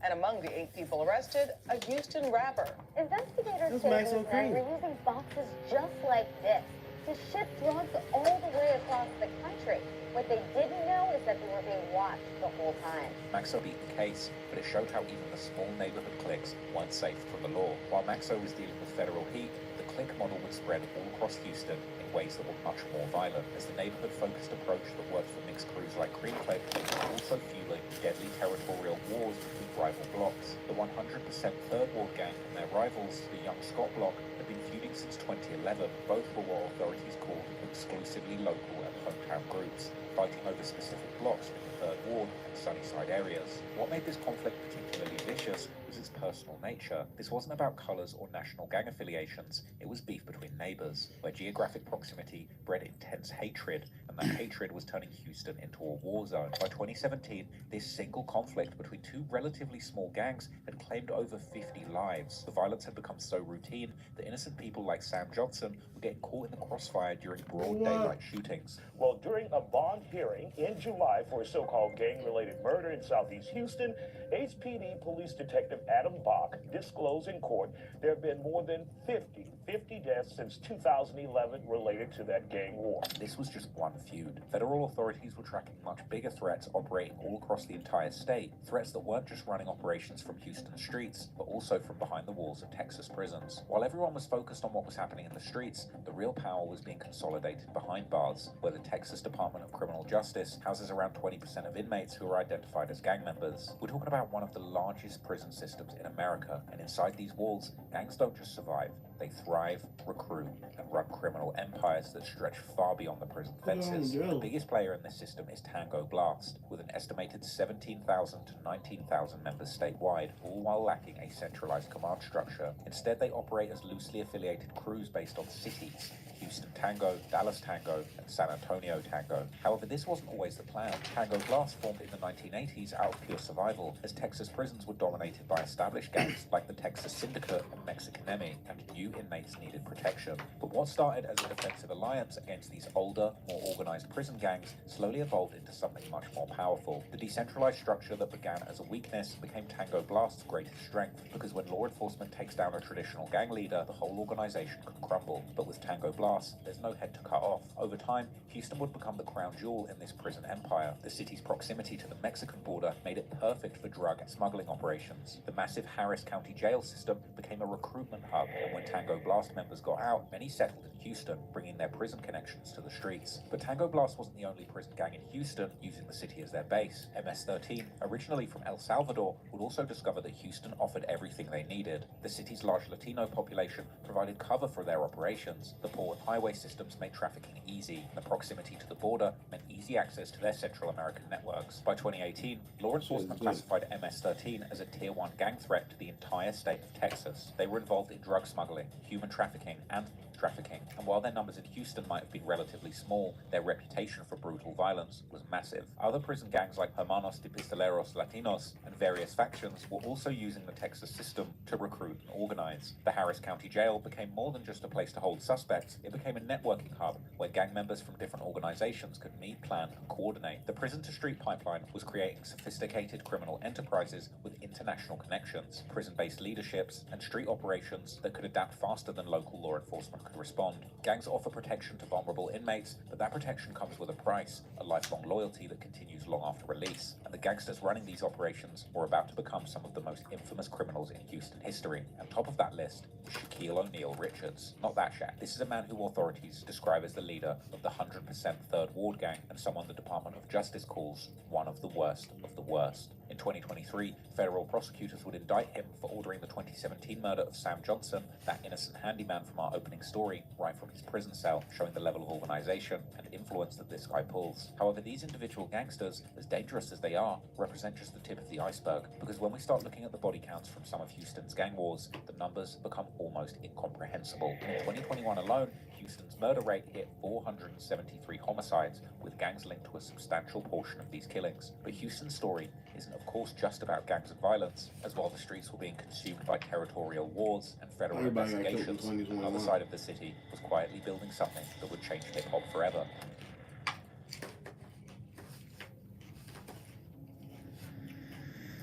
And among the 8 people arrested, a Houston rapper. Investigators say these men were using boxes just like this to ship drugs all the way across the country. What they didn't know is that they were being watched the whole time. Maxo beat the case, but it showed how even the small neighborhood cliques weren't safe from the law. While Maxo was dealing with federal heat, the clique model would spread all across Houston in ways that were much more violent. As the neighborhood-focused approach that worked for mixed crews like Cream Click was also fueling deadly territorial wars between rival blocks. The 100% Third Ward Gang and their rivals, the Young Scott Block, had been feuding since 2011. Both were what authorities called exclusively local and hometown groups, fighting over specific blocks in the Third Ward and Sunnyside areas. What made this conflict particularly vicious was its personal nature. This wasn't about colors or national gang affiliations, it was beef between neighbors, where geographic proximity bred intense hatred, and that hatred was turning Houston into a war zone. By 2017, this single conflict between 2 relatively small gangs had claimed over 50 lives. The violence had become so routine that innocent people like Sam Johnson were getting caught in the crossfire during broad daylight shootings. Well, during a bond hearing in July for a so-called gang-related murder in Southeast Houston, HPD Police Detective Adam Bach disclosed in court there have been more than 50 deaths since 2011 related to that gang war. This was just one feud. Federal authorities were tracking much bigger threats operating all across the entire state. Threats that weren't just running operations from Houston streets, but also from behind the walls of Texas prisons. While everyone was focused on what was happening in the streets, the real power was being consolidated behind bars, where the Texas Department of Criminal Justice houses around 20% of inmates who are identified as gang members. We're talking about one of the largest prison systems in America, and inside these walls, gangs don't just survive, they thrive, recruit, and run criminal empires that stretch far beyond the prison fences. The biggest player in this system is Tango Blast, with an estimated 17,000 to 19,000 members statewide, all while lacking a centralized command structure. Instead, they operate as loosely affiliated crews based on cities: Houston Tango, Dallas Tango, and San Antonio Tango. However, this wasn't always the plan. Tango Blast formed in the 1980s out of pure survival, as Texas prisons were dominated by established gangs like the Texas Syndicate and Mexicanemi, and new inmates needed protection. But what started as a defensive alliance against these older, more organized prison gangs slowly evolved into something much more powerful. The decentralized structure that began as a weakness became Tango Blast's greatest strength, because when law enforcement takes down a traditional gang leader, the whole organization can crumble. But with Tango Blast, there's no head to cut off. Over time, Houston would become the crown jewel in this prison empire. The city's proximity to the Mexican border made it perfect for drug and smuggling operations. The massive Harris County jail system became a recruitment hub, and when Tango Blast members got out, many settled in Houston, bringing their prison connections to the streets. But Tango Blast wasn't the only prison gang in Houston using the city as their base. MS-13, originally from El Salvador, would also discover that Houston offered everything they needed. The city's large Latino population provided cover for their operations. The port and highway systems made trafficking easy, and the proximity to the border meant easy access to their Central American networks. By 2018, law enforcement classified MS-13 as a Tier 1 gang threat to the entire state of Texas. They were involved in drug smuggling, human trafficking, and trafficking, and while their numbers in Houston might have been relatively small, their reputation for brutal violence was massive. Other prison gangs like Hermanos de Pistoleros Latinos and various factions were also using the Texas system to recruit and organize. The Harris County Jail became more than just a place to hold suspects, it became a networking hub where gang members from different organizations could meet, plan, and coordinate. The prison-to-street pipeline was creating sophisticated criminal enterprises with international connections, prison-based leaderships, and street operations that could adapt faster than local law enforcement could respond. Gangs offer protection to vulnerable inmates, but that protection comes with a price, a lifelong loyalty that continues long after release. And the gangsters running these operations were about to become some of the most infamous criminals in Houston history. On top of that list, is Shaquille O'Neal Richards. Not that Shaq. This is a man who authorities describe as the leader of the 100% Third Ward Gang and someone the Department of Justice calls one of the worst of the worst. In 2023, federal prosecutors would indict him for ordering the 2017 murder of Sam Johnson, that innocent handyman from our opening story, right from his prison cell, showing the level of organization and influence that this guy pulls. However, these individual gangsters, as dangerous as they are, represent just the tip of the iceberg, because when we start looking at the body counts from some of Houston's gang wars, the numbers become almost incomprehensible. In 2021 alone, Houston's murder rate hit 473 homicides, with gangs linked to a substantial portion of these killings. But Houston's story isn't, of course, just about gangs and violence, as while the streets were being consumed by territorial wars and federal investigations, another side of the city was quietly building something that would change hip-hop forever.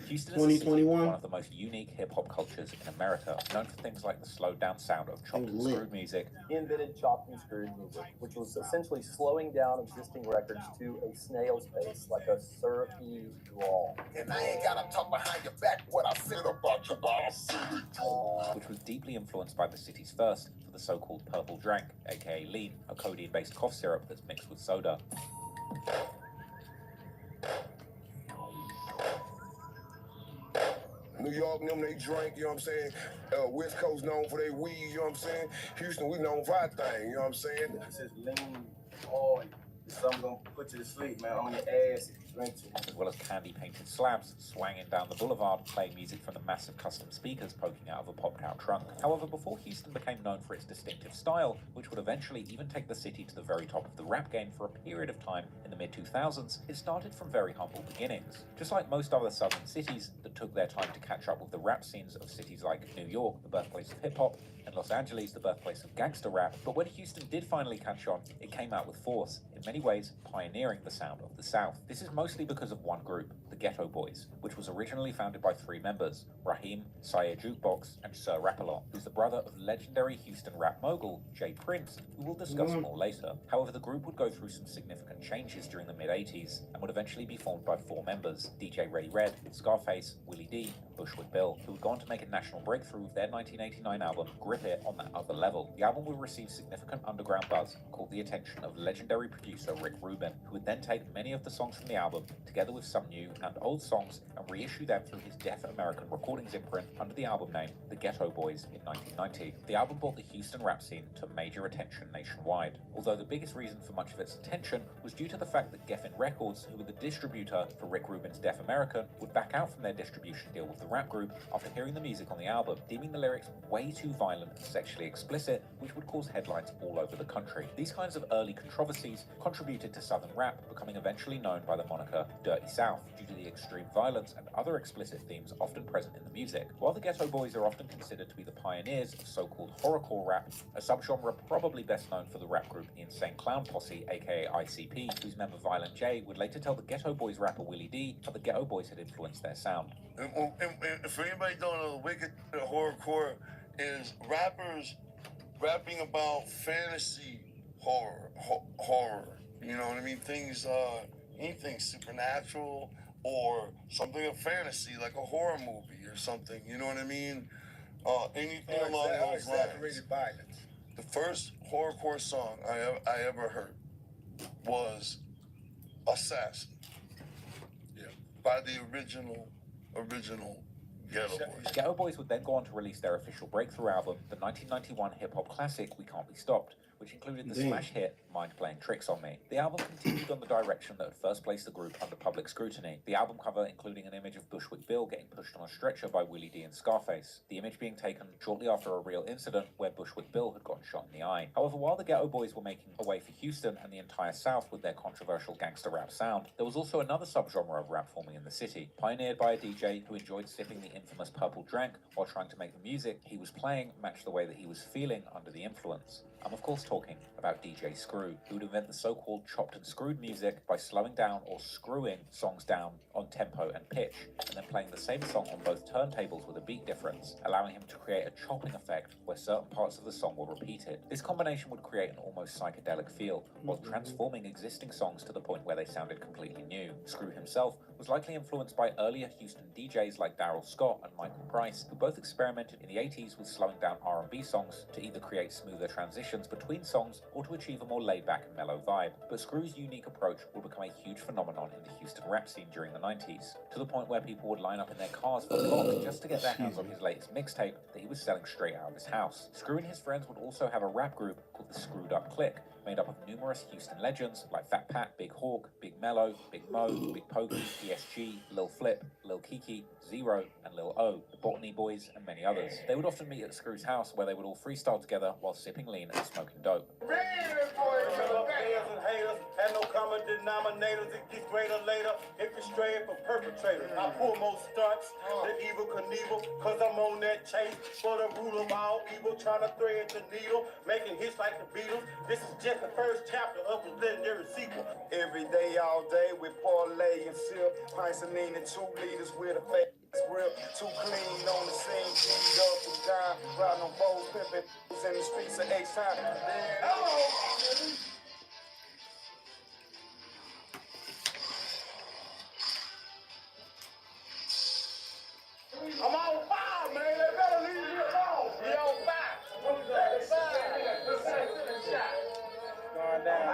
Houston is a city with one of the most unique hip-hop cultures in America, known for things like the slowed-down sound of chopped and screwed music. He invented chopped and screwed music, which was essentially slowing down existing records to a snail's pace, like a syrupy drawl. And I ain't gotta talk behind your back what I said about your boss. Which was deeply influenced by the city's first for the so-called purple drank, aka lean, a codeine-based cough syrup that's mixed with soda. New York, them, they drink, you know what I'm saying? West Coast known for their weed, you know what I'm saying? Houston, we known for our thing, you know what I'm saying? This is lean oil. Something gonna put you to sleep, man, on your ass if you drink too much. As well as candy-painted slabs swanging down the boulevard, playing music from the massive custom speakers poking out of a popped-out trunk. However, before Houston became known for its distinctive style, which would eventually even take the city to the very top of the rap game for a period of time in the mid-2000s, it started from very humble beginnings. Just like most other southern cities that took their time to catch up with the rap scenes of cities like New York, the birthplace of hip-hop, and Los Angeles, the birthplace of gangster rap, but when Houston did finally catch on, it came out with force, in many ways pioneering the sound of the South. This is mostly because of one group, the Ghetto Boys, which was originally founded by three members, Raheem, Sire Jukebox, and Sir Rap-A-Lot, who's the brother of legendary Houston rap mogul Jay Prince, who we'll discuss more later. However, the group would go through some significant changes during the mid-80s, and would eventually be formed by four members, DJ Ready Red, Scarface, Willie D, and Bushwick Bill, who would go on to make a national breakthrough with their 1989 album, Grip It, on that other level. The album would receive significant underground buzz and caught the attention of legendary producer Rick Rubin, who would then take many of the songs from the album, together with some new and old songs, and reissue them through his Deaf American Recordings imprint under the album name The Ghetto Boys in 1990. The album brought the Houston rap scene to major attention nationwide, although the biggest reason for much of its attention was due to the fact that Geffen Records, who were the distributor for Rick Rubin's Deaf American, would back out from their distribution deal with the rap group after hearing the music on the album, deeming the lyrics way too violent and sexually explicit, which would cause headlines all over the country. These kinds of early controversies contributed to Southern rap becoming eventually known by the moniker Dirty South, due to the extreme violence and other explicit themes often present in the music. While the Ghetto Boys are often considered to be the pioneers of so-called horrorcore rap, a subgenre probably best known for the rap group The Insane Clown Posse, aka ICP, whose member Violent J would later tell the Ghetto Boys rapper Willie D how the Ghetto Boys had influenced their sound. And for anybody don't know, wicked horrorcore is rappers rapping about fantasy horror. You know what I mean? Things, anything supernatural or something of fantasy, like a horror movie or something. You know what I mean? Anything along those lines. Violence. The first horrorcore song I ever heard was Assassin. Yeah. By the original Ghetto Boys. Ghetto Boys would then go on to release their official breakthrough album, the 1991 hip-hop classic We Can't Be Stopped, which included the smash hit Mind Playing Tricks on Me. The album continued on the direction that had first placed the group under public scrutiny, the album cover including an image of Bushwick Bill getting pushed on a stretcher by Willie D and Scarface, the image being taken shortly after a real incident where Bushwick Bill had gotten shot in the eye. However, while the Ghetto Boys were making a way for Houston and the entire South with their controversial gangster rap sound, there was also another subgenre of rap forming in the city, pioneered by a DJ who enjoyed sipping the infamous purple drank while trying to make the music he was playing match the way that he was feeling under the influence. I'm of course talking about DJ Screw, who would invent the so-called chopped and screwed music by slowing down or screwing songs down on tempo and pitch, and then playing the same song on both turntables with a beat difference, allowing him to create a chopping effect where certain parts of the song were repeated. This combination would create an almost psychedelic feel, while transforming existing songs to the point where they sounded completely new. Screw himself was likely influenced by earlier Houston DJs like Daryl Scott and Michael Price, who both experimented in the 80s with slowing down R&B songs to either create smoother transitions between songs or to achieve a more laid-back and mellow vibe. But Screw's unique approach would become a huge phenomenon in the Houston rap scene during the 90s, to the point where people would line up in their cars for blocks just to get their hands on his latest mixtape that he was selling straight out of his house. Screw and his friends would also have a rap group called the Screwed Up Clique, made up of numerous Houston legends like Fat Pat, Big Hawk, Big Mello, Big Mo, Big Pokey, PSG, Lil Flip, Lil Kiki, Zero, and Lil O, the Botany Boys, and many others. They would often meet at Screw's house, where they would all freestyle together while sipping lean and smoking dope. Had no common denominators, it gets greater later. If you're straight for perpetrators, I pull more stunts than Evil Knievel, cause I'm on that chase for the root of all evil, trying to thread the needle, making hits like the Beatles. This is just the first chapter of a legendary sequel. Every day, all day, with parlay and sip, pints of lean and 2 liters with a face grip, too clean on the scene, G'd up and down, riding on bows, pimping in the streets of H-Town. Hello! I'm on fire, man. They better leave me alone. He on fire. Going down.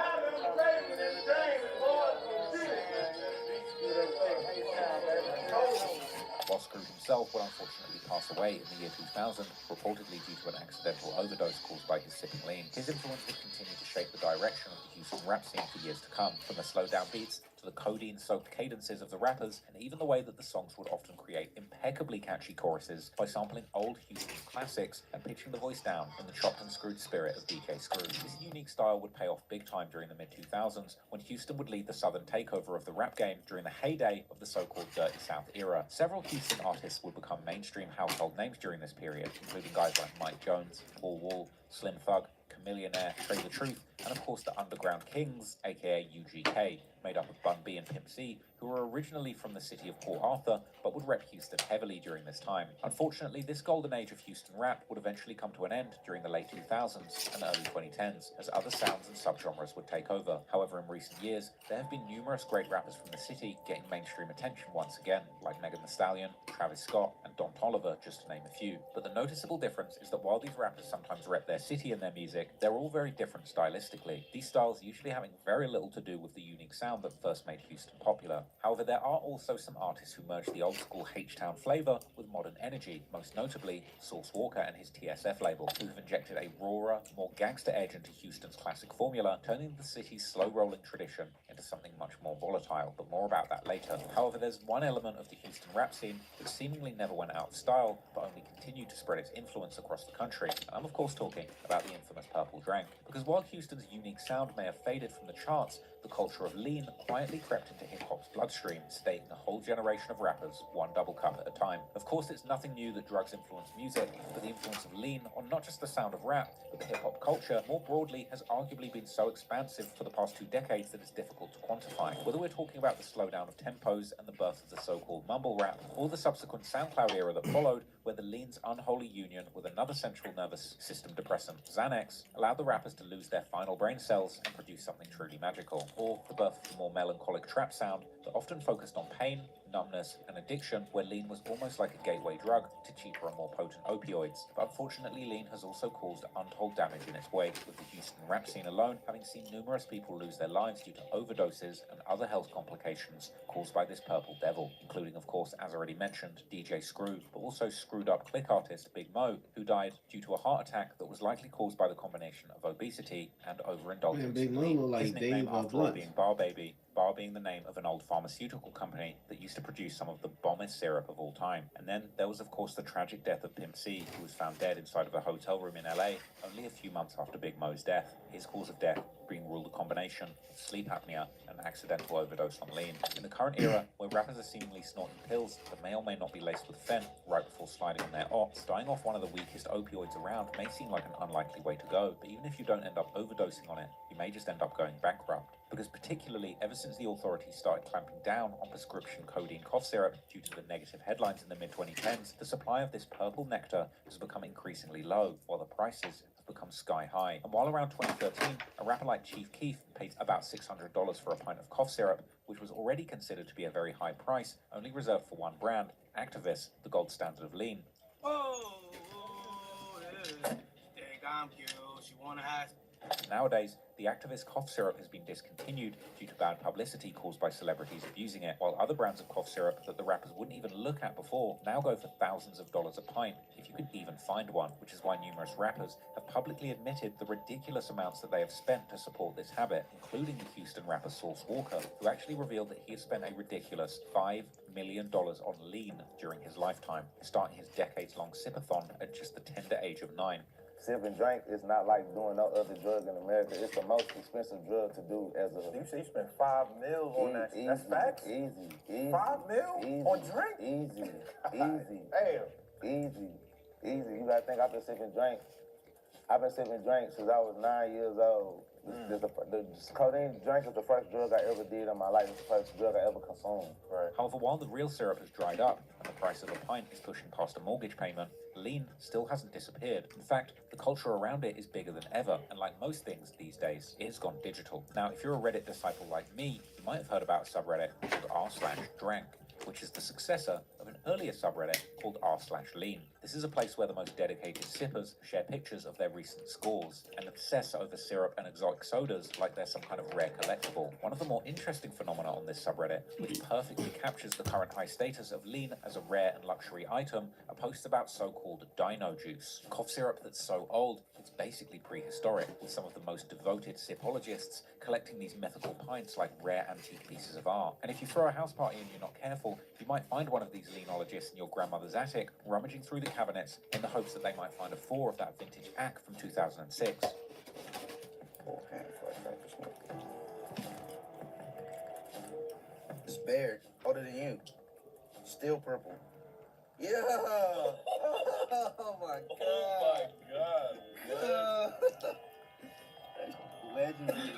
While Screw himself would unfortunately pass away in the year 2000, reportedly due to an accidental overdose caused by his sipping lean, his influence would continue to shape the direction of the Houston rap scene for years to come, from the slow-down beats to the codeine-soaked cadences of the rappers, and even the way that the songs would often create impeccably catchy choruses by sampling old Houston classics and pitching the voice down in the chopped and screwed spirit of DJ Screw. This unique style would pay off big time during the mid-2000s, when Houston would lead the southern takeover of the rap game during the heyday of the so-called Dirty South era. Several Houston artists would become mainstream household names during this period, including guys like Mike Jones, Paul Wall, Slim Thug, Chamillionaire, Trey the Truth, and of course the Underground Kings, aka UGK, made up of Bun B and Pimp C, who were originally from the city of Port Arthur, but would rep Houston heavily during this time. Unfortunately, this golden age of Houston rap would eventually come to an end during the late 2000s and early 2010s, as other sounds and subgenres would take over. However, in recent years, there have been numerous great rappers from the city getting mainstream attention once again, like Megan Thee Stallion, Travis Scott, and Don Toliver, just to name a few. But the noticeable difference is that while these rappers sometimes rep their city in their music, they're all very different stylistically, these styles usually having very little to do with the unique sound that first made Houston popular. However, there are also some artists who merge the old-school H-Town flavor with modern energy, most notably Source Walker and his TSF label, who have injected a rawer, more gangster edge into Houston's classic formula, turning the city's slow-rolling tradition into something much more volatile, but more about that later. However, there's one element of the Houston rap scene that seemingly never went out of style, but only continued to spread its influence across the country. And I'm of course talking about the infamous Purple Drank. Because while Houston's unique sound may have faded from the charts, the culture of lean quietly crept into hip-hop's bloodstream, stating a whole generation of rappers, one double cup at a time. Of course, it's nothing new that drugs influence music, but the influence of lean on not just the sound of rap, but the hip-hop culture more broadly has arguably been so expansive for the past 2 decades that it's difficult to quantify. Whether we're talking about the slowdown of tempos and the birth of the so-called mumble rap, or the subsequent SoundCloud era that followed, where the lean's unholy union with another central nervous system depressant, Xanax, allowed the rappers to lose their final brain cells and produce something truly magical. Or the birth of the more melancholic trap sound that often focused on pain, numbness, and addiction, where lean was almost like a gateway drug to cheaper and more potent opioids. But unfortunately, lean has also caused untold damage in its wake, with the Houston rap scene alone having seen numerous people lose their lives due to overdoses and other health complications caused by this purple devil, including, of course, as already mentioned, DJ Screw, but also Screwed Up Click artist Big Mo, who died due to a heart attack that was likely caused by the combination of obesity and overindulgence. Man, Big Mo look like His nickname, Dave after all, Blunt. being Bar Baby, Bar being the name of an old pharmaceutical company that used to produce some of the bombest syrup of all time. And then there was, of course, the tragic death of Pimp C, who was found dead inside of a hotel room in LA only a few months after Big Mo's death. His cause of death being ruled a combination of sleep apnea and accidental overdose on lean. In the current era, where rappers are seemingly snorting pills that may or may not be laced with fent right before before sliding on their ops, dying off one of the weakest opioids around may seem like an unlikely way to go, but even if you don't end up overdosing on it, you may just end up going bankrupt. Because particularly ever since the authorities started clamping down on prescription codeine cough syrup due to the negative headlines in the mid-2010s, the supply of this purple nectar has become increasingly low, while the prices have become sky high. And while around 2013, a rapper like Chief Keef paid about $600 for a pint of cough syrup, which was already considered to be a very high price, only reserved for one brand, Actavis, the gold standard of lean. Nowadays, the Actavis cough syrup has been discontinued due to bad publicity caused by celebrities abusing it, while other brands of cough syrup that the rappers wouldn't even look at before now go for thousands of dollars a pint, if you could even find one, which is why numerous rappers have publicly admitted the ridiculous amounts that they have spent to support this habit, including the Houston rapper Sauce Walker, who actually revealed that he has spent a ridiculous $5 million on lean during his lifetime, starting his decades-long sipathon at just the tender age of 9. Sip and drink is not like doing no other drug in America. It's the most expensive drug to do as a... You say you spent $5 million on that. That's facts? Easy. $5 million on drink? Easy. Damn. Easy. You gotta think I've been sipping drink. I've been sipping drink since I was 9 years old. The codeine drink is the first drug I ever did in my life. It's the first drug I ever consumed. Right. However, while the real syrup has dried up and the price of a pint is pushing past a mortgage payment, lean still hasn't disappeared. In fact, the culture around it is bigger than ever, and like most things these days, it has gone digital. Now, if you're a Reddit disciple like me, you might have heard about a subreddit called r/drank, which is the successor of an earlier subreddit called r/lean. This is a place where the most dedicated sippers share pictures of their recent scores and obsess over syrup and exotic sodas like they're some kind of rare collectible. One of the more interesting phenomena on this subreddit, which perfectly captures the current high status of lean as a rare and luxury item, are posts about so-called dino juice, cough syrup that's so old it's basically prehistoric, with some of the most devoted sipologists collecting these mythical pints like rare antique pieces of art. And if you throw a house party and you're not careful, you might find one of these leanologists in your grandmother's attic, rummaging through the cabinets in the hopes that they might find a 4 of that vintage Ack from 2006. It's Baird, older than you. Still purple. Yeah! Oh my God! Legendary.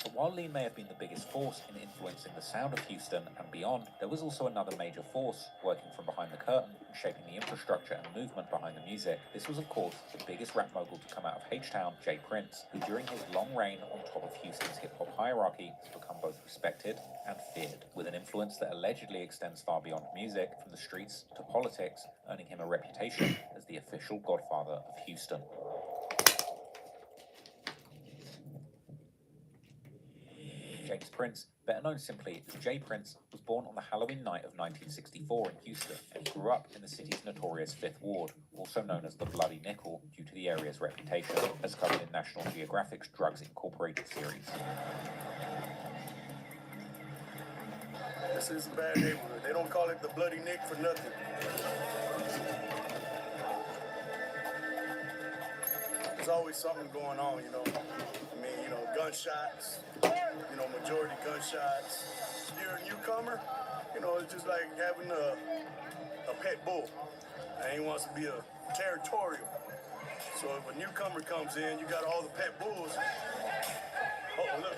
But while lean may have been the biggest force in influencing the sound of Houston and beyond, there was also another major force working from behind the curtain and shaping the infrastructure and movement behind the music. This was, of course, the biggest rap mogul to come out of H-Town, J. Prince, who during his long reign on top of Houston's hip-hop hierarchy has become both respected and feared, with an influence that allegedly extends far beyond music, from the streets to politics, earning him a reputation as the official godfather of Houston. James Prince, better known simply as J. Prince, was born on the Halloween night of 1964 in Houston, and he grew up in the city's notorious Fifth Ward, also known as the Bloody Nickel due to the area's reputation, as covered in National Geographic's Drugs Incorporated series. This is a bad neighborhood. They don't call it the Bloody Nick for nothing. There's always something going on, you know. I mean, you know, gunshots, you know, majority gunshots. You're a newcomer, you know, it's just like having a pet bull. And he wants to be a territorial. So if a newcomer comes in, you got all the pet bulls. Oh, look.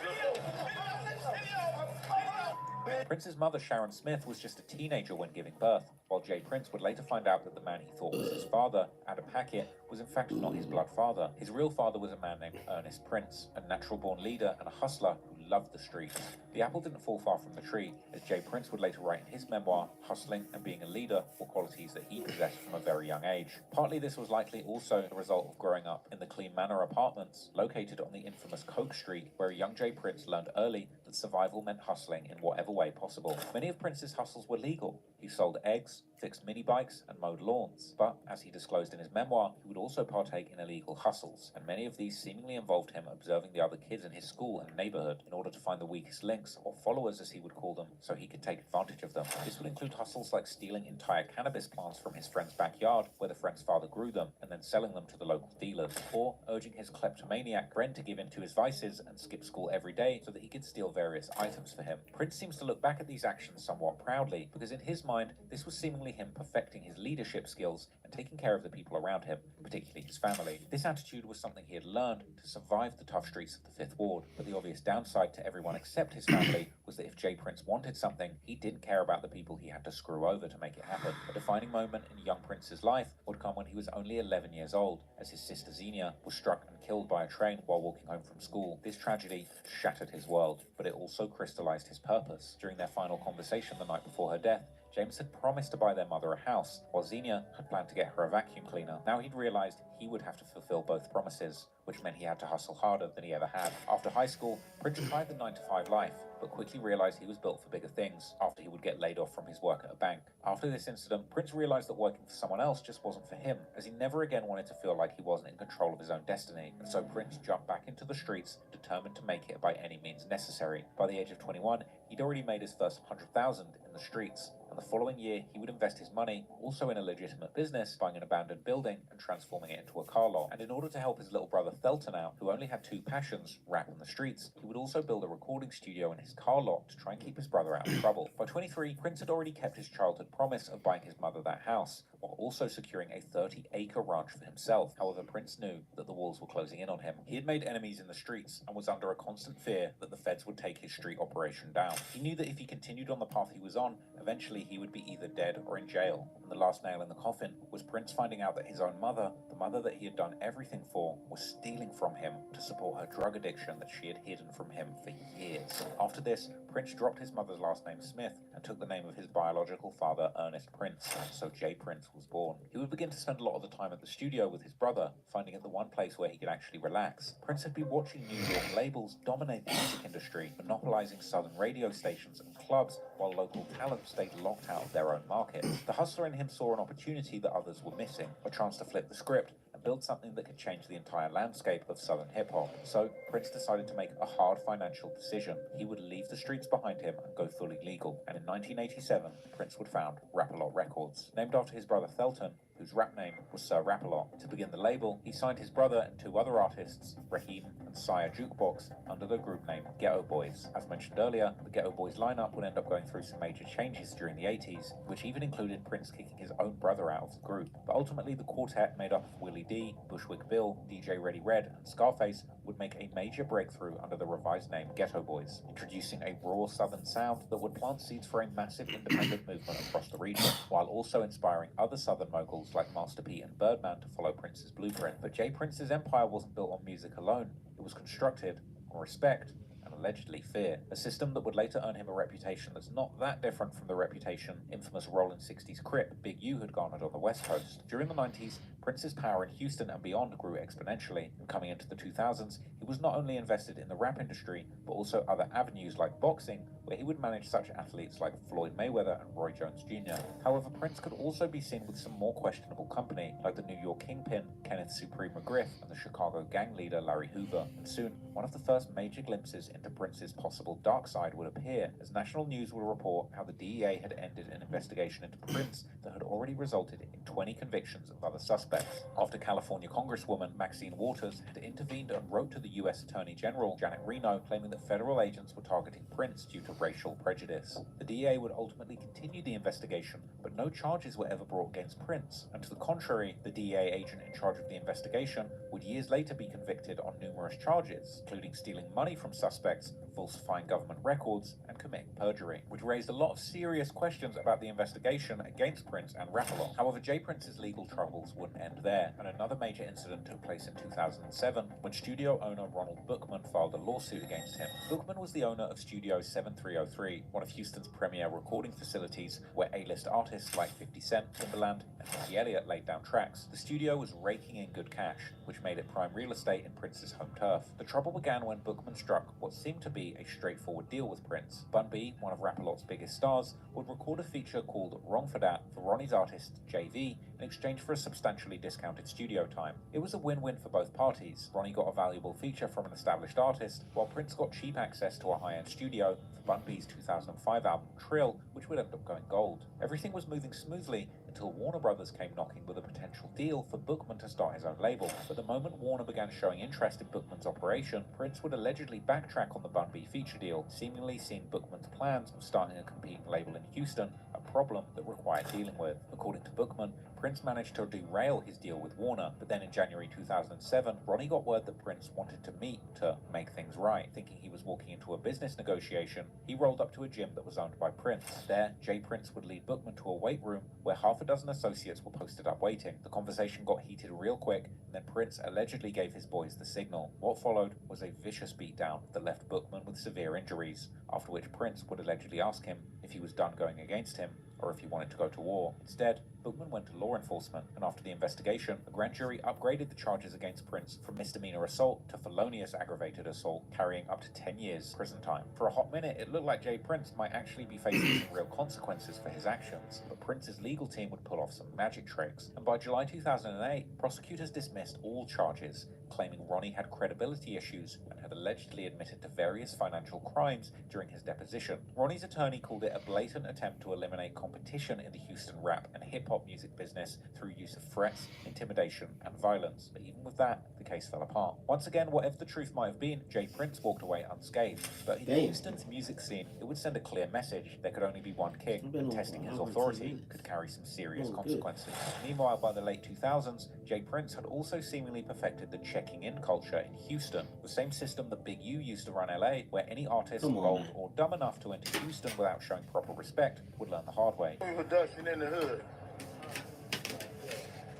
Prince's mother, Sharon Smith, was just a teenager when giving birth, while J. Prince would later find out that the man he thought was his father, Adam Hackett, was in fact not his blood father. His real father was a man named Ernest Prince, a natural-born leader and a hustler who loved the streets. The apple didn't fall far from the tree, as J. Prince would later write in his memoir, hustling and being a leader were qualities that he possessed from a very young age. Partly this was likely also the result of growing up in the Clean Manor apartments, located on the infamous Coke Street, where a young J. Prince learned early that survival meant hustling in whatever way possible. Many of Prince's hustles were legal. He sold eggs, fixed mini bikes, and mowed lawns. But, as he disclosed in his memoir, he would also partake in illegal hustles, and many of these seemingly involved him observing the other kids in his school and neighborhood in order to find the weakest links, or followers as he would call them, so he could take advantage of them. This would include hustles like stealing entire cannabis plants from his friend's backyard, where the friend's father grew them, and then selling them to the local dealers, or urging his kleptomaniac friend to give in to his vices and skip school every day so that he could steal various items for him. Prince seems to look back at these actions somewhat proudly, because in his mind, this was seemingly him perfecting his leadership skills and taking care of the people around him, particularly his family. This attitude was something he had learned to survive the tough streets of the Fifth Ward, but the obvious downside to everyone except his family was that if J. Prince wanted something, he didn't care about the people he had to screw over to make it happen. A defining moment in young Prince's life would come when he was only 11 years old, as his sister Xenia was struck and killed by a train while walking home from school. This tragedy shattered his world, but it also crystallized his purpose. During their final conversation the night before her death, James had promised to buy their mother a house, while Xenia had planned to get her a vacuum cleaner. Now he'd realized he would have to fulfill both promises, which meant he had to hustle harder than he ever had. After high school, Prince tried the 9-to-5 life, but quickly realized he was built for bigger things after he would get laid off from his work at a bank. After this incident, Prince realized that working for someone else just wasn't for him, as he never again wanted to feel like he wasn't in control of his own destiny, and so Prince jumped back into the streets, determined to make it by any means necessary. By the age of 21, he'd already made his first 100,000 in the streets, and the following year he would invest his money also in a legitimate business, buying an abandoned building and transforming it into a car lot. And in order to help his little brother Thelton out, who only had two passions, rap and the streets, he would also build a recording studio in his car lot to try and keep his brother out of trouble. By 23, Prince had already kept his childhood promise of buying his mother that house, while also securing a 30-acre ranch for himself. However, Prince knew that the walls were closing in on him. He had made enemies in the streets and was under a constant fear that the feds would take his street operation down. He knew that if he continued on the path he was on, eventually he would be either dead or in jail. And the last nail in the coffin was Prince finding out that his own mother, the mother that he had done everything for, was stealing from him to support her drug addiction that she had hidden from him for years. After this, Prince dropped his mother's last name Smith and took the name of his biological father, Ernest Prince, and so J. Prince was born. He would begin to spend a lot of the time at the studio with his brother, finding it the one place where he could actually relax. Prince had been watching New York labels dominate the music industry, monopolizing southern radio stations and clubs, while local talent stayed locked out of their own market. The hustler in him saw an opportunity that others were missing, a chance to flip the script and build something that could change the entire landscape of southern hip-hop. So Prince decided to make a hard financial decision. He would leave the streets behind him and go fully legal. And in 1987, Prince would found Rap-A-Lot Records, named after his brother Thelton, whose rap name was Sir Rap-A-Lot. To begin the label, he signed his brother and two other artists, Raheem and Sire Jukebox, under the group name Ghetto Boys. As mentioned earlier, the Ghetto Boys lineup would end up going through some major changes during the 80s, which even included Prince kicking his own brother out of the group. But ultimately, the quartet, made up of Willie D, Bushwick Bill, DJ Ready Red, and Scarface, would make a major breakthrough under the revised name Ghetto Boys, introducing a raw southern sound that would plant seeds for a massive independent movement across the region, while also inspiring other southern moguls like Master P and Birdman to follow Prince's blueprint. But J. Prince's empire wasn't built on music alone. It was constructed on respect and allegedly fear, a system that would later earn him a reputation that's not that different from the reputation infamous Rolling 60s Crip Big U had garnered on the West Coast. During the 90s, Prince's power in Houston and beyond grew exponentially, and coming into the 2000s, he was not only invested in the rap industry, but also other avenues like boxing, where he would manage such athletes like Floyd Mayweather and Roy Jones Jr. However, Prince could also be seen with some more questionable company, like the New York Kingpin, Kenneth Supreme McGriff, and the Chicago gang leader Larry Hoover. And soon, one of the first major glimpses into Prince's possible dark side would appear, as national news would report how the DEA had ended an investigation into Prince that had already resulted in 20 convictions of other suspects. After California Congresswoman Maxine Waters had intervened and wrote to the U.S. Attorney General Janet Reno claiming that federal agents were targeting Prince due to racial prejudice. The DA would ultimately continue the investigation, but no charges were ever brought against Prince, and to the contrary, the DEA agent in charge of the investigation would years later be convicted on numerous charges, including stealing money from suspects, falsifying government records, and committing perjury, which raised a lot of serious questions about the investigation against Prince and Rap-A-Lot. However, J. Prince's legal troubles wouldn't end there, and another major incident took place in 2007 when studio owner Ronald Bookman filed a lawsuit against him. Bookman was the owner of Studio 7303, one of Houston's premier recording facilities where A-list artists like 50 Cent, Timbaland, and Missy Elliott laid down tracks. The studio was raking in good cash, which made it prime real estate in Prince's home turf. The trouble began when Bookman struck what seemed to be a straightforward deal with Prince. Bun B, one of Rap-A-Lot's biggest stars, would record a feature called Wrong for Dat for Ronnie's artist JV in exchange for a substantially discounted studio time. It was a win-win for both parties. Ronnie got a valuable feature from an established artist, while Prince got cheap access to a high-end studio for Bun B's 2005 album Trill, which would end up going gold. Everything was moving smoothly until Warner Brothers came knocking with a potential deal for Bookman to start his own label. But the moment Warner began showing interest in Bookman's operation, Prince would allegedly backtrack on the Bun B feature deal, seemingly seeing Bookman's plans of starting a competing label in Houston a problem that required dealing with. According to Bookman, Prince managed to derail his deal with Warner, but then in January 2007, Ronnie got word that Prince wanted to meet to make things right. Thinking he was walking into a business negotiation, he rolled up to a gym that was owned by Prince. There, Jay Prince would lead Bookman to a weight room where half a dozen associates were posted up waiting. The conversation got heated real quick, and then Prince allegedly gave his boys the signal. What followed was a vicious beatdown that left Bookman with severe injuries, after which Prince would allegedly ask him if he was done going against him or if he wanted to go to war. Instead, Bookman went to law enforcement, and after the investigation, a grand jury upgraded the charges against Prince from misdemeanor assault to felonious aggravated assault, carrying up to 10 years prison time. For a hot minute, it looked like Jay Prince might actually be facing some real consequences for his actions, but Prince's legal team would pull off some magic tricks, and by July 2008, prosecutors dismissed all charges, claiming Ronnie had credibility issues and had allegedly admitted to various financial crimes during his deposition. Ronnie's attorney called it a blatant attempt to eliminate competition in the Houston rap and hip-hop music business through use of threats, intimidation, and violence. But even with that, the case fell apart. Once again, whatever the truth might have been, Jay Prince walked away unscathed. But in Houston's music scene, it would send a clear message. There could only be one king, and testing his authority could carry some serious consequences. Meanwhile, by the late 2000s, Jay Prince had also seemingly perfected the checking in culture in Houston, the same system that Big U used to run LA, where any artist bold or dumb enough to enter Houston without showing proper respect would learn the hard way. Production in the hood.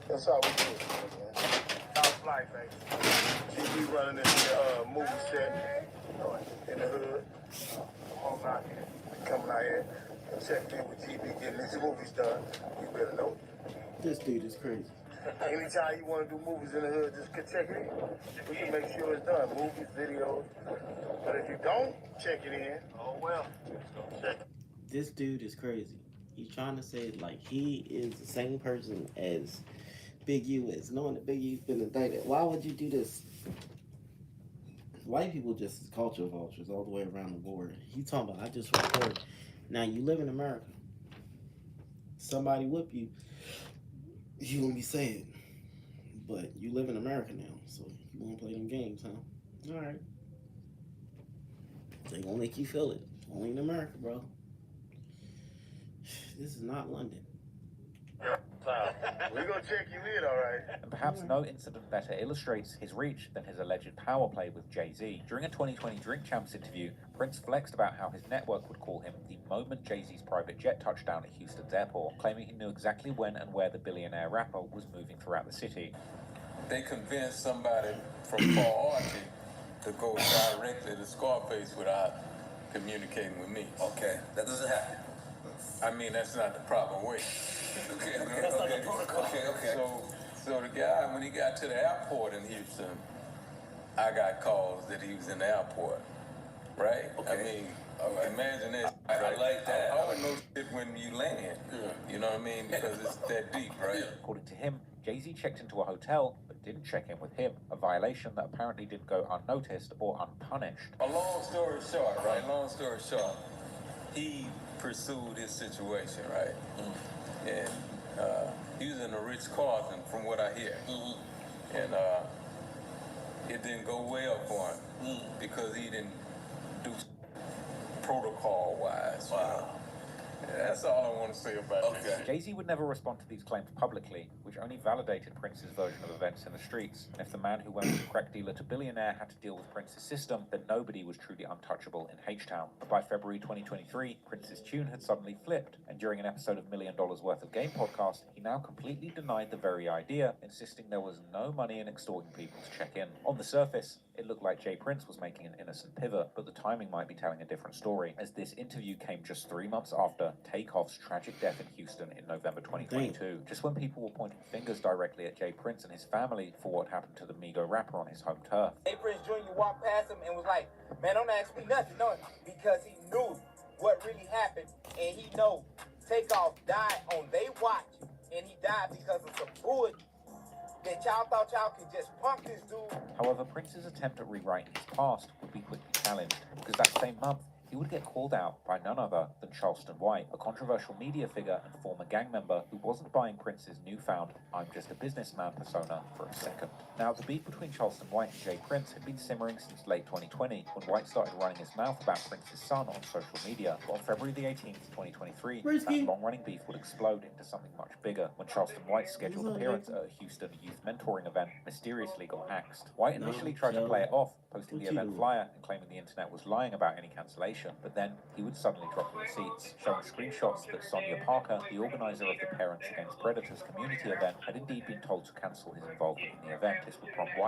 That's how we do it, man. South Flight, baby. GB running this movie set in the hood. Come on out here. Coming out here and checking in with GB, getting these movies done. You better know. This dude is crazy. Anytime you want to do movies in the hood, just check it in. We can make sure it's done. Movies, videos. But if you don't check it in, oh well. Check it. This dude is crazy. He's trying to say like he is the same person as Big U is, knowing that Big U's been indicted. Why would you do this? White people just culture vultures all the way around the board. He talking about I just reported. Now you live in America. Somebody whip you, you gonna be sad. But you live in America now, so you wanna play them games, huh? Alright. They gonna make you feel it. Only in America, bro. This is not London. We're gonna check you in, all right. And perhaps no incident better illustrates his reach than his alleged power play with Jay-Z. During a 2020 Drink Champs interview, Prince flexed about how his network would call him the moment Jay-Z's private jet touched down at Houston's airport, claiming he knew exactly when and where the billionaire rapper was moving throughout the city. They convinced somebody from Paul Archie to go directly to Scarface without communicating with me. Okay, that doesn't happen. I mean, that's not the proper way. Okay, that's not the protocol. Okay. So the guy, when he got to the airport in Houston, I got calls that he was in the airport, right? Okay. I mean, imagine this. I like that. I always know shit when you land. You know what I mean? Because it's that deep, right? According to him, Jay-Z checked into a hotel but didn't check in with him, a violation that apparently didn't go unnoticed or unpunished. A long story short, right? Long story short, he pursued his situation, right? And he was in a Ritz-Carlton, from what I hear. And it didn't go well for him because he didn't do protocol-wise. Wow. That's all I want to say about this. Jay-Z would never respond to these claims publicly, which only validated Prince's version of events in the streets. And if the man who went from crack dealer to billionaire had to deal with Prince's system, then nobody was truly untouchable in H-Town. But by February 2023, Prince's tune had suddenly flipped, and during an episode of $1 Million Worth of Game podcast, he now completely denied the very idea, insisting there was no money in extorting people to check in. On the surface, it looked like Jay Prince was making an innocent pivot, but the timing might be telling a different story, as this interview came just 3 months after Takeoff's tragic death in Houston in November 2022, just when people were pointing fingers directly at Jay Prince and his family for what happened to the Migo rapper on his home turf. Jay Prince Jr. walked past him and was like, man, don't ask me nothing, no, because he knew what really happened, and he know Takeoff died on their watch, and he died because of some bullshit that y'all thought y'all could just punk this dude. However, Prince's attempt at rewriting his past would be quickly challenged, because that same month, he he would get called out by none other than Charleston White, a controversial media figure and former gang member who wasn't buying Prince's newfound "I'm just a businessman" persona for a second. Now, the beef between Charleston White and Jay Prince had been simmering since late 2020, when White started running his mouth about Prince's son on social media. But on February the 18th, 2023, that long-running beef would explode into something much bigger when Charleston White's scheduled appearance at a Houston youth mentoring event mysteriously got axed. White initially tried to play it off, posting the event flyer and claiming the internet was lying about any cancellation, but then he would suddenly drop the receipts, showing screenshots that Sonia Parker, the organizer of the Parents Against Predators community event, had indeed been told to cancel his involvement in the event. This would prompt White